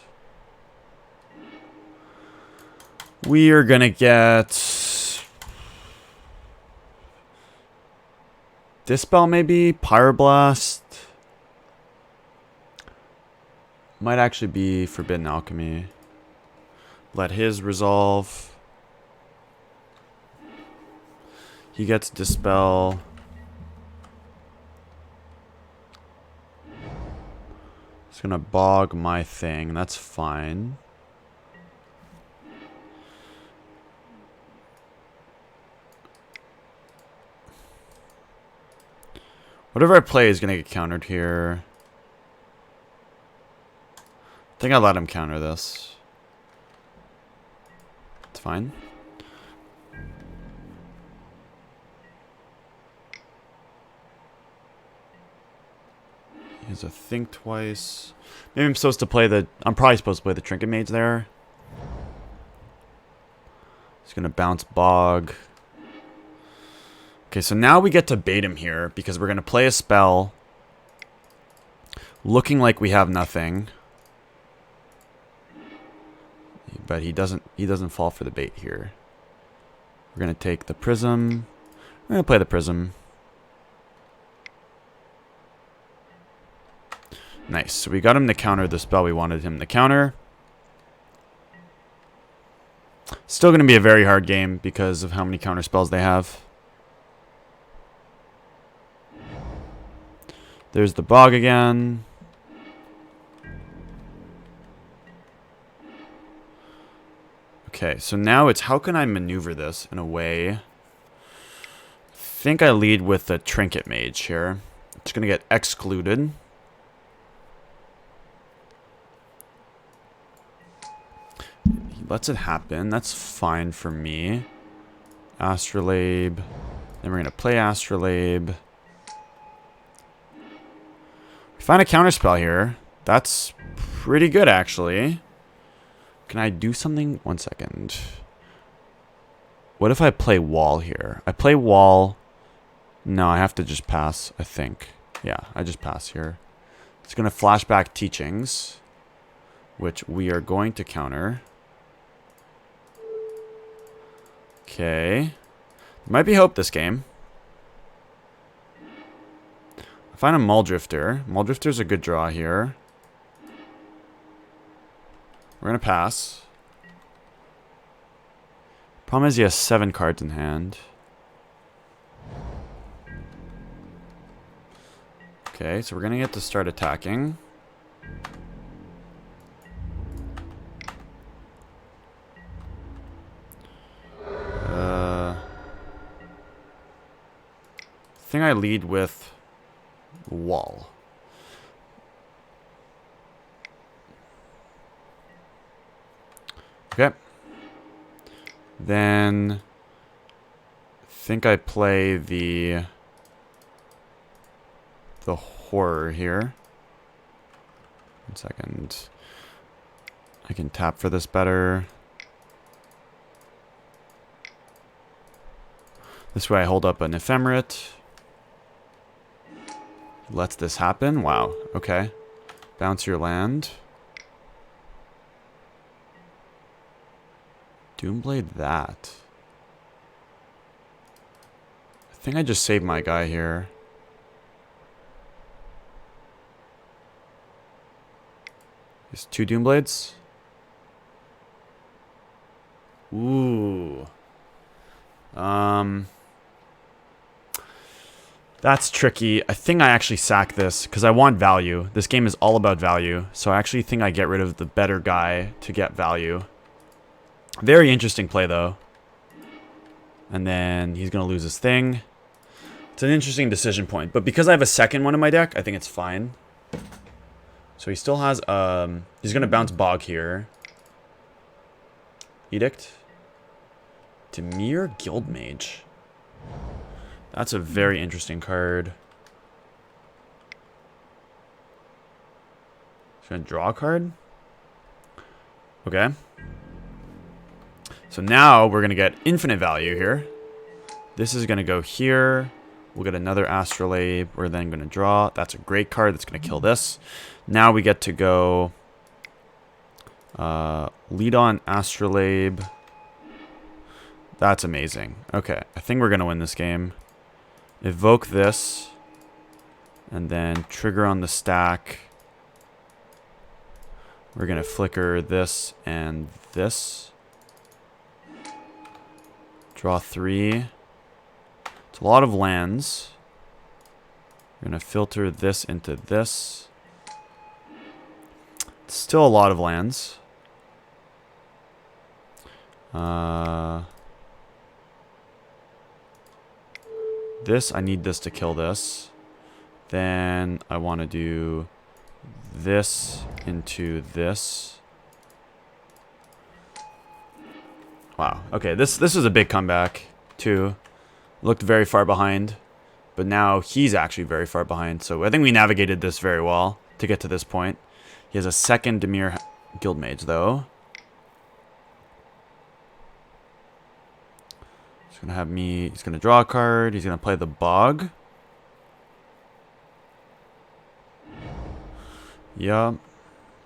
We are going to get... Dispel maybe? Pyroblast? Might actually be Forbidden Alchemy. Let his resolve. He gets Dispel. It's gonna bog my thing. That's fine. Whatever I play is going to get countered here. I think I let him counter this. It's fine. He has a think twice. Maybe I'm supposed to play the... I'm probably supposed to play the Trinket Mage there. He's going to bounce Bog. Okay, so now we get to bait him here because we're going to play a spell looking like we have nothing. But he doesn't fall for the bait here. We're going to take the prism. We're going to play the prism. Nice. So we got him to counter the spell we wanted him to counter. Still going to be a very hard game because of how many counter spells they have. There's the bog again. Okay, so now it's how can I maneuver this in a way? I think I lead with the Trinket Mage here. It's going to get excluded. He lets it happen. That's fine for me. Astrolabe. Then we're going to play Astrolabe. We find a counterspell here. That's pretty good, actually. Can I do something? 1 second. What if I play wall here? I play wall. No, I have to just pass, I think. Yeah, I just pass here. It's going to flashback teachings, which we are going to counter. Okay. Might be hope this game. I find a Muldrifter. Muldrifter's a good draw here. We're going to pass. Problem is he has 7 cards in hand. Okay, so we're going to get to start attacking. I think I lead with wall. Okay. Then I think I play the horror here. 1 second. I can tap for this better. This way I hold up an Ephemerate. Lets this happen. Wow. Okay. Bounce your land. Doomblade that. I think I just saved my guy here. There's 2 Doomblades. Ooh. That's tricky. I think I actually sack this because I want value. This game is all about value. So I actually think I get rid of the better guy to get value. Very interesting play, though. And then he's going to lose his thing. It's an interesting decision point. But because I have a second one in my deck, I think it's fine. So he still has... he's going to bounce Bog here. Edict. Dimir Guildmage. That's a very interesting card. Should I draw a card? Okay. So now we're going to get infinite value here. This is going to go here. We'll get another Astrolabe. We're then going to draw. That's a great card. That's going to kill this. Now we get to go lead on Astrolabe. That's amazing. Okay, I think we're going to win this game. Evoke this. And then trigger on the stack. We're going to flicker this and this. Draw 3. It's a lot of lands. We're going to filter this into this. It's still a lot of lands. This, I need this to kill this. Then I want to do this into this. Wow. Okay, this is a big comeback, too. Looked very far behind, but now he's actually very far behind. So I think we navigated this very well to get to this point. He has a second Dimir Guildmage, though. He's going to have me... He's going to draw a card. He's going to play the Bog. Yup.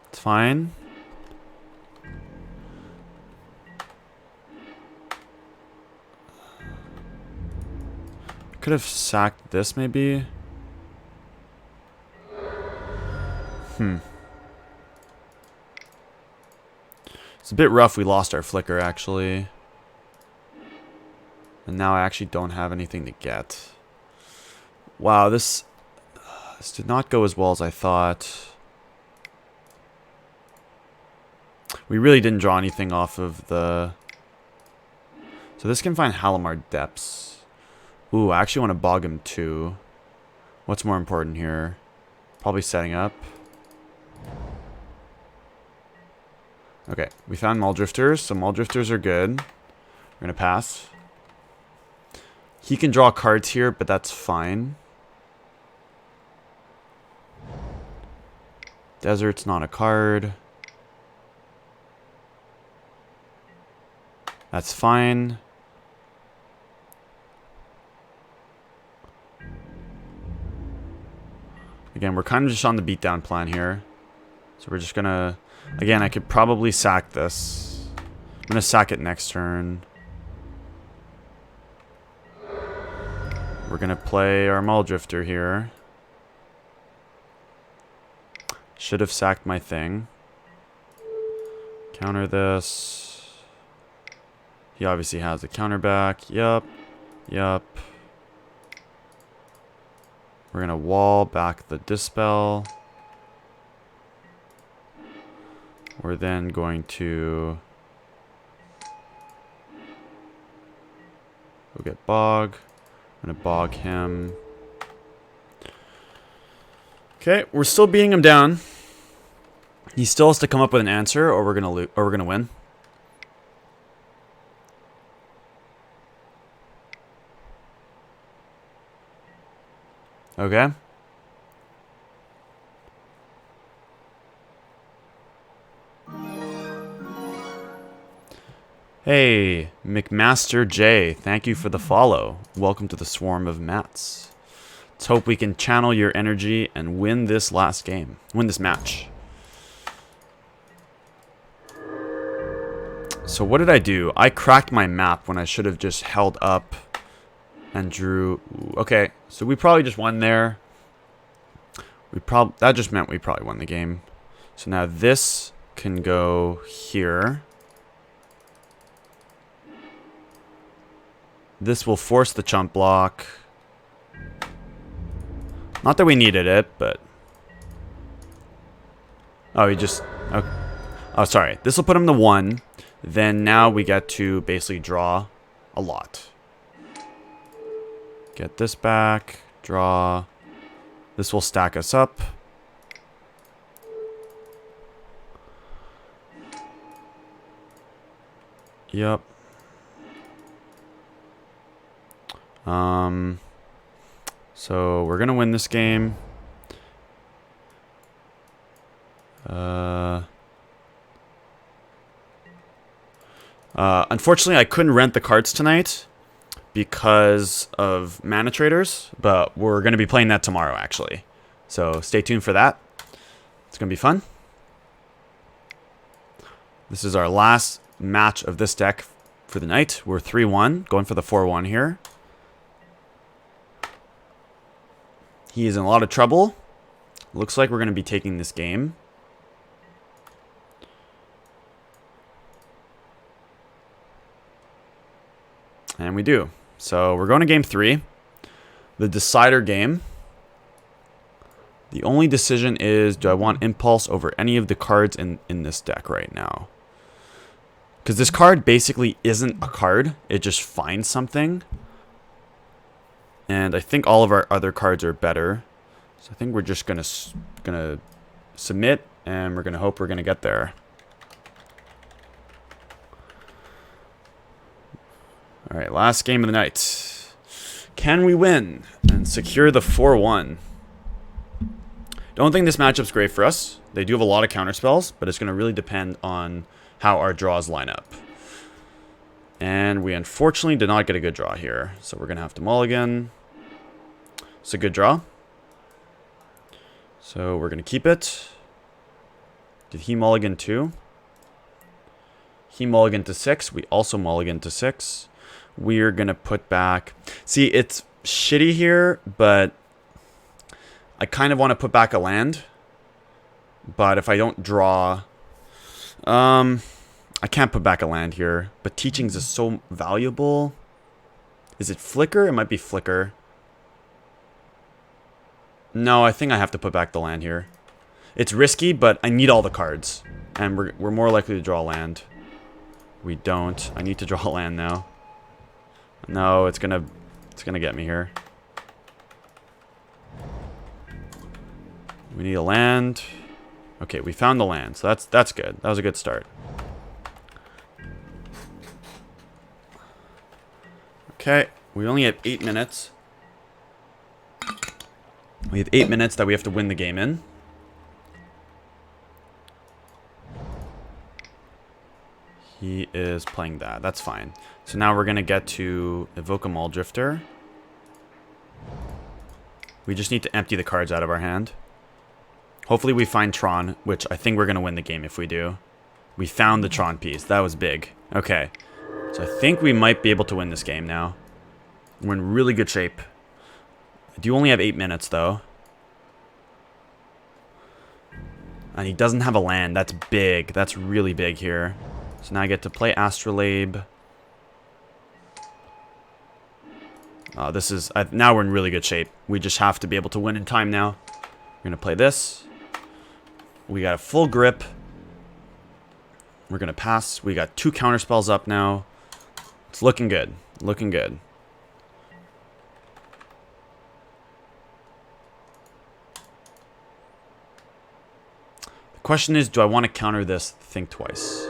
It's fine. could have sacked this maybe. It's a bit rough. We lost our flicker actually. And now I actually don't have anything to get. Wow, this did not go as well as I thought. We really didn't draw anything off of the... So this can find Halimar Depths. Ooh, I actually want to bog him too. What's more important here? Probably setting up. Okay, we found Muldrifters, so Muldrifters are good. We're going to pass. He can draw cards here, but that's fine. Desert's not a card. That's fine. Again, we're kind of just on the beatdown plan here. So we're just going to... Again, I could probably sack this. I'm going to sack it next turn. We're going to play our Muldrifter here. Should have sacked my thing. Counter this. He obviously has a counter back. Yup. Yup. We're going to wall back the Dispel. We're then going to go get Bog. I'm going to Bog him. Okay, we're still beating him down. He still has to come up with an answer, or we're gonna win. Okay. Hey, McMaster J, thank you for the follow. Welcome to the swarm of mats. Let's hope we can channel your energy and win this last game. Win this match. So what did I do? I cracked my map when I should have just held up and drew. Okay, so we probably just won there. That just meant we probably won the game. So now this can go here. This will force the chump block. Not that we needed it, but... Oh, he just... Okay. Oh, sorry. This will put him to 1. Then now we get to basically draw a lot. Get this back. Draw. This will stack us up. Yep. So we're gonna win this game. Unfortunately, I couldn't rent the cards tonight because of mana traders, but we're gonna be playing that tomorrow, actually. So stay tuned for that. It's gonna be fun. This is our last match of this deck for the night. We're 3-1, going for the 4-1 here. He is in a lot of trouble. Looks like we're going to be taking this game. And we do. So we're going to game 3. The decider game. The only decision is, do I want Impulse over any of the cards in this deck right now? Because this card basically isn't a card. It just finds something. And I think all of our other cards are better. So I think we're just gonna submit, and we're gonna hope we're gonna get there. All right, last game of the night. Can we win and secure the 4-1? Don't think this matchup's great for us. They do have a lot of counter spells, but it's gonna really depend on how our draws line up. And we unfortunately did not get a good draw here, so we're gonna have to mulligan. It's a good draw. So we're going to keep it. Did he mulligan too? He mulliganed to 6. We also mulliganed to 6. We're going to put back... See, it's shitty here, but I kind of want to put back a land. But if I don't draw... I can't put back a land here. But Teachings is so valuable. Is it Flicker? It might be Flicker. No, I think I have to put back the land here. It's risky, but I need all the cards. And we're more likely to draw a land. We don't. I need to draw a land now. No, it's gonna get me here. We need a land. Okay, we found the land, so that's good. That was a good start. Okay, we only have 8 minutes. We have 8 minutes that we have to win the game in. He is playing that. That's fine. So now we're going to get to evoke a Mall Drifter. We just need to empty the cards out of our hand. Hopefully we find Tron, which I think we're going to win the game if we do. We found the Tron piece. That was big. Okay. So I think we might be able to win this game now. We're in really good shape. I do only have 8 minutes, though. And he doesn't have a land. That's big. That's really big here. So now I get to play Astrolabe. This is... now we're in really good shape. We just have to be able to win in time now. We're going to play this. We got a full grip. We're going to pass. We got 2 counterspells up now. It's looking good. Looking good. The question is, do I want to counter this Think Twice?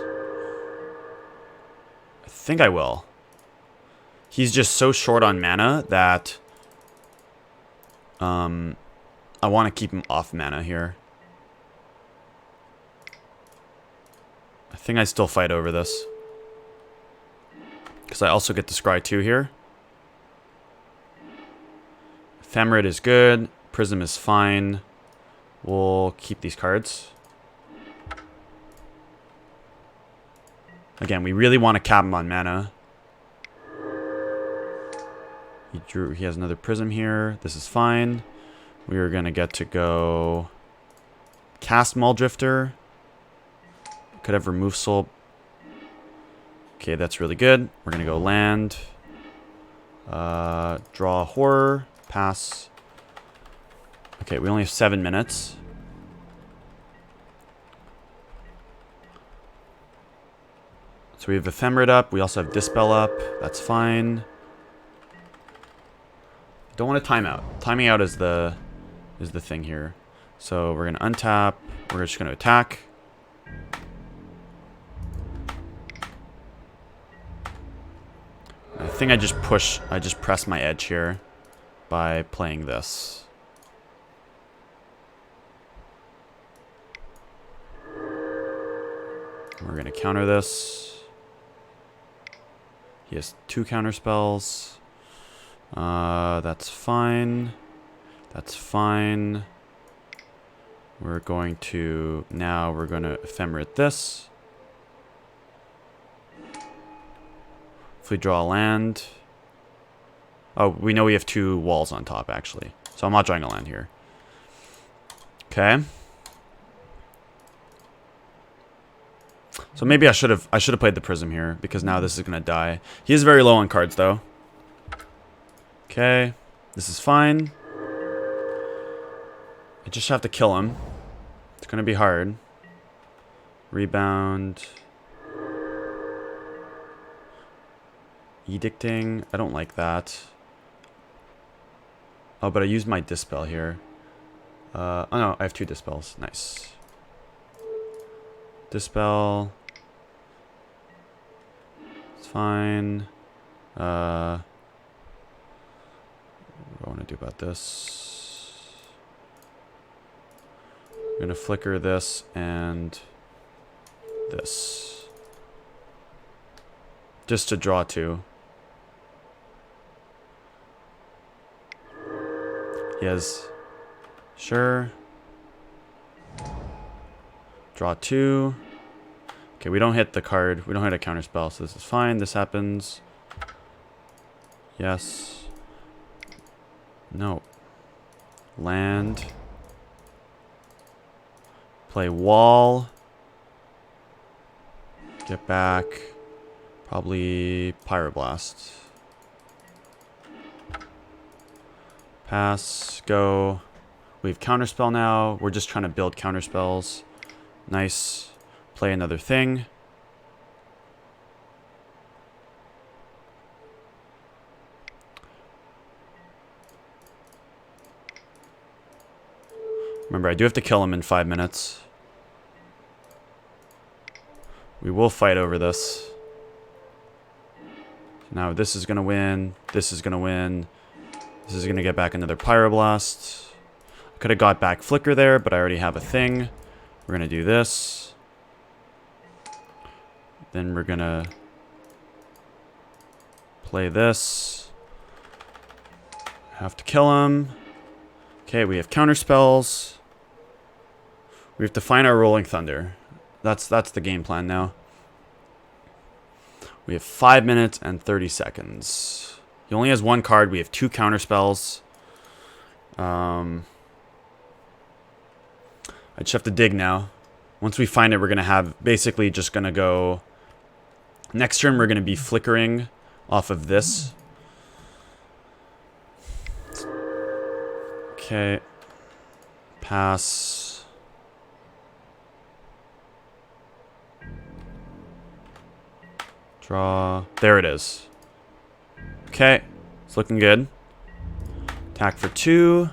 I think I will. He's just so short on mana that I want to keep him off mana here. I think I still fight over this. Because I also get to scry 2 here. Ephemerate is good. Prism is fine. We'll keep these cards. Again, we really want to cap him on mana. He has another Prism here. This is fine. We are going to get to go cast Mall Drifter. Could have remove soul. Okay, that's really good. We're going to go land. Draw horror. Pass. Okay, we only have 7 minutes. So we have Ephemerate up. We also have Dispel up. That's fine. Don't want to time out. Timing out is the thing here. So we're going to untap. We're just going to attack. I think I just press my edge here by playing this. We're going to counter this. He has 2 counter spells. That's fine. That's fine. We're going to Ephemerate this. If we draw a land. Oh, we know we have 2 walls on top, actually. So I'm not drawing a land here. Okay. So maybe I should have played the Prism here, because now this is gonna die. He is very low on cards though. Okay. This is fine. I just have to kill him. It's gonna be hard. Rebound. Edicting. I don't like that. Oh, but I used my Dispel here. Oh no, I have 2 Dispels. Nice. Dispel. It's fine. What do I want to do about this? I'm going to flicker this and this. Just to draw 2. Yes. Sure. Draw 2. Okay, we don't hit the card. We don't hit a counter spell, so this is fine. This happens. Yes. No. Land. Play wall. Get back. Probably Pyroblast. Pass. Go. We have Counterspell now. We're just trying to build counterspells. Nice. Play another thing. Remember, I do have to kill him in 5 minutes. We will fight over this. Now this is going to win. This is going to win. This is going to get back another Pyroblast. I could have got back Flicker there, but I already have a thing. We're going to do this. Then we're going to play this. Have to kill him. Okay, we have counterspells. We have to find our Rolling Thunder. That's the game plan now. We have 5 minutes and 30 seconds. He only has one card. We have 2 counterspells. I just have to dig now. Once we find it, we're going to have basically just going to go... Next turn, we're going to be flickering off of this. Okay. Pass. Draw. There it is. Okay. It's looking good. Attack for 2.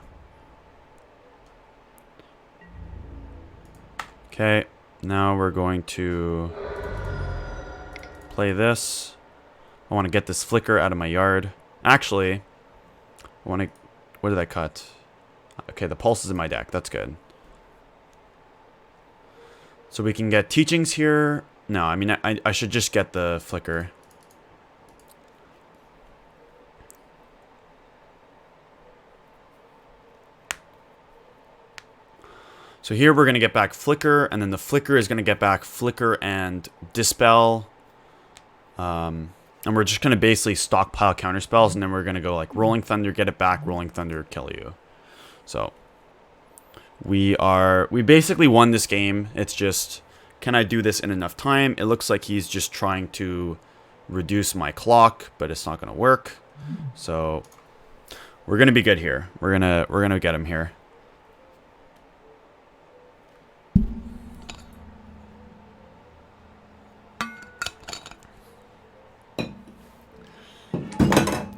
Okay. Now we're going to play this. I want to get this flicker out of my yard. Actually, I want to... What did I cut? Okay, the pulse is in my deck. That's good. So we can get teachings here. No, I mean, I should just get the flicker. So here we're going to get back flicker, and then the flicker is going to get back flicker and dispel. And we're just going to basically stockpile counterspells, and then we're going to go like Rolling Thunder, get it back, Rolling Thunder, kill you. So we basically won this game. It's just, can I do this in enough time? It looks like he's just trying to reduce my clock, but it's not going to work. So we're going to be good here. We're going to get him here.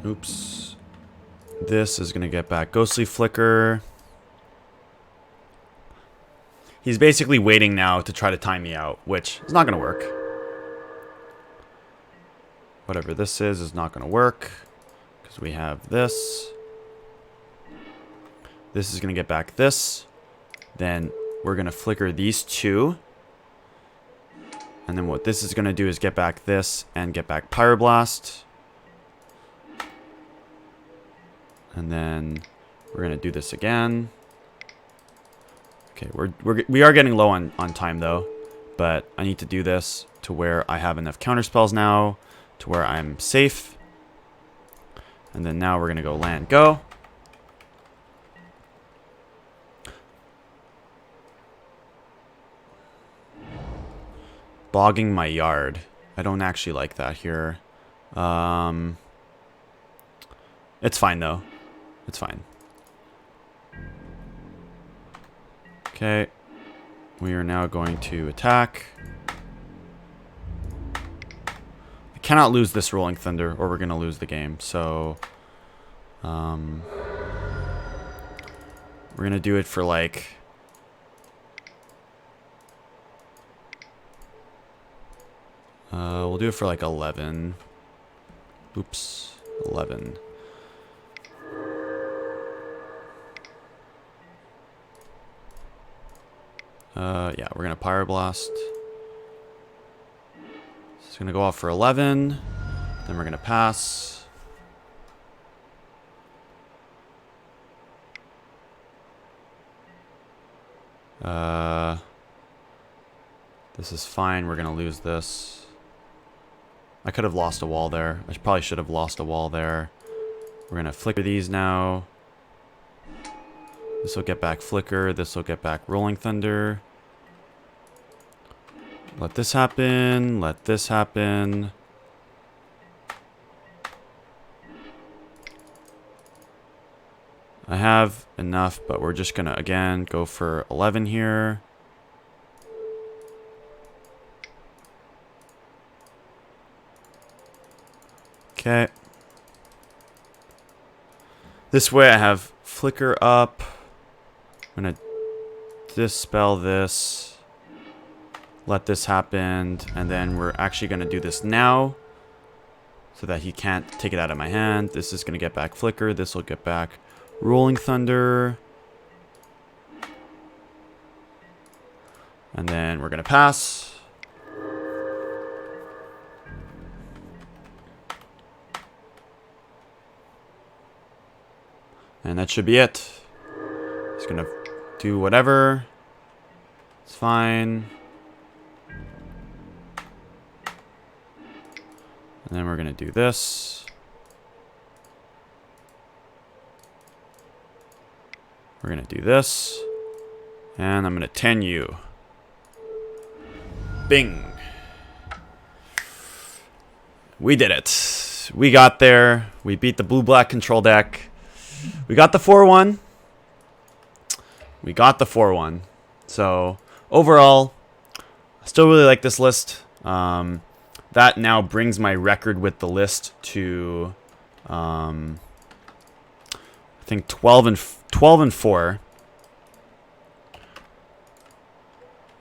Oops. This is going to get back Ghostly Flicker. He's basically waiting now to try to time me out, which is not going to work. Whatever this is not going to work. Because we have this. This is going to get back this. Then we're going to flicker these 2. And then what this is going to do is get back this and get back Pyroblast. And then we're going to do this again. Okay, we are getting low on time though. But I need to do this to where I have enough counterspells now. To where I'm safe. And then now we're going to go land go. Bogging my yard. I don't actually like that here. It's fine though. It's fine. Okay. We are now going to attack. I cannot lose this Rolling Thunder or we're going to lose the game. So, we're going to do it for like... we'll do it for like 11. Oops. 11. Yeah, we're going to Pyroblast. It's going to go off for 11. Then we're going to pass. This is fine. We're going to lose this. I could have lost a wall there. I probably should have lost a wall there. We're going to flicker these now. This will get back Flicker. This will get back Rolling Thunder. Let this happen. Let this happen. I have enough, but we're just going to, again, go for 11 here. Okay. This way I have Flicker up. I'm going to dispel this. Let this happen. And then we're actually going to do this now, so that he can't take it out of my hand. This is going to get back Flicker. This will get back Rolling Thunder. And then we're going to pass. And that should be it. He's going to do whatever. It's fine. And then we're going to do this. We're going to do this. And I'm going to 10 you. Bing. We did it. We got there. We beat the blue-black control deck. We got the 4-1. We got the 4-1. So, overall, I still really like this list. That now brings my record with the list to, I think 12 and 4.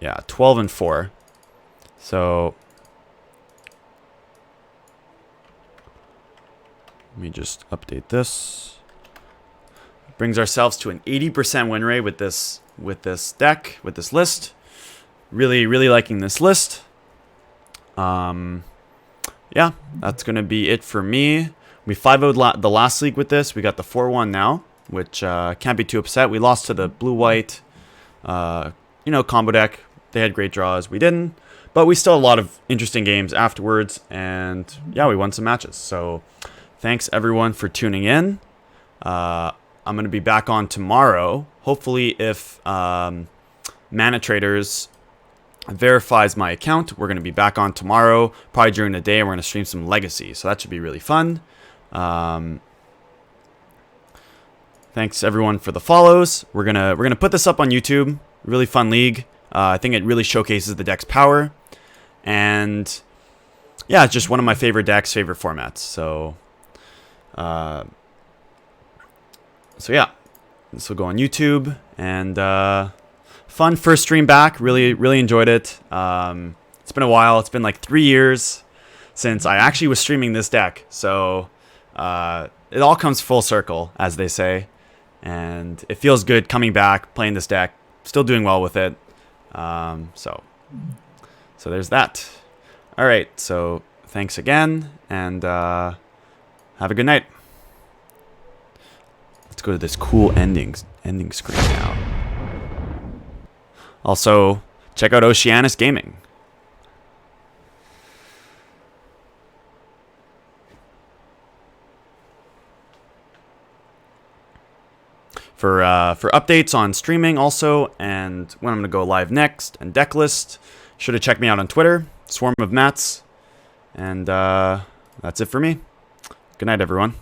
Yeah, 12 and 4. So let me just update this. Brings ourselves to an 80% win rate with this deck, with this list. Really, really liking this list. Yeah, that's going to be it for me. We 5-0'd the last league with this. We got the 4-1 now, which can't be too upset. We lost to the blue-white, combo deck. They had great draws. We didn't. But we still had a lot of interesting games afterwards. And, yeah, we won some matches. So, thanks, everyone, for tuning in. I'm going to be back on tomorrow. Hopefully, if Mana Traders verifies my account, we're going to be back on tomorrow, probably during the day, and we're going to stream some Legacy. So that should be really fun. Thanks everyone for the follows. We're gonna put this up on YouTube. Really fun league. I think it really showcases the deck's power, and yeah, it's just one of my favorite decks, favorite formats. So yeah, this will go on YouTube, and fun first stream back. Really enjoyed it. It's been a while. It's been like 3 years since I actually was streaming this deck. So it all comes full circle, as they say. And it feels good coming back, playing this deck. Still doing well with it. So there's that. All right. So thanks again, and have a good night. Let's go to this cool ending screen now. Also, check out Oceanus Gaming. For updates on streaming also, and when I'm going to go live next, and deck list, should have checked me out on Twitter, Swarm of Mats. And that's it for me. Good night, everyone.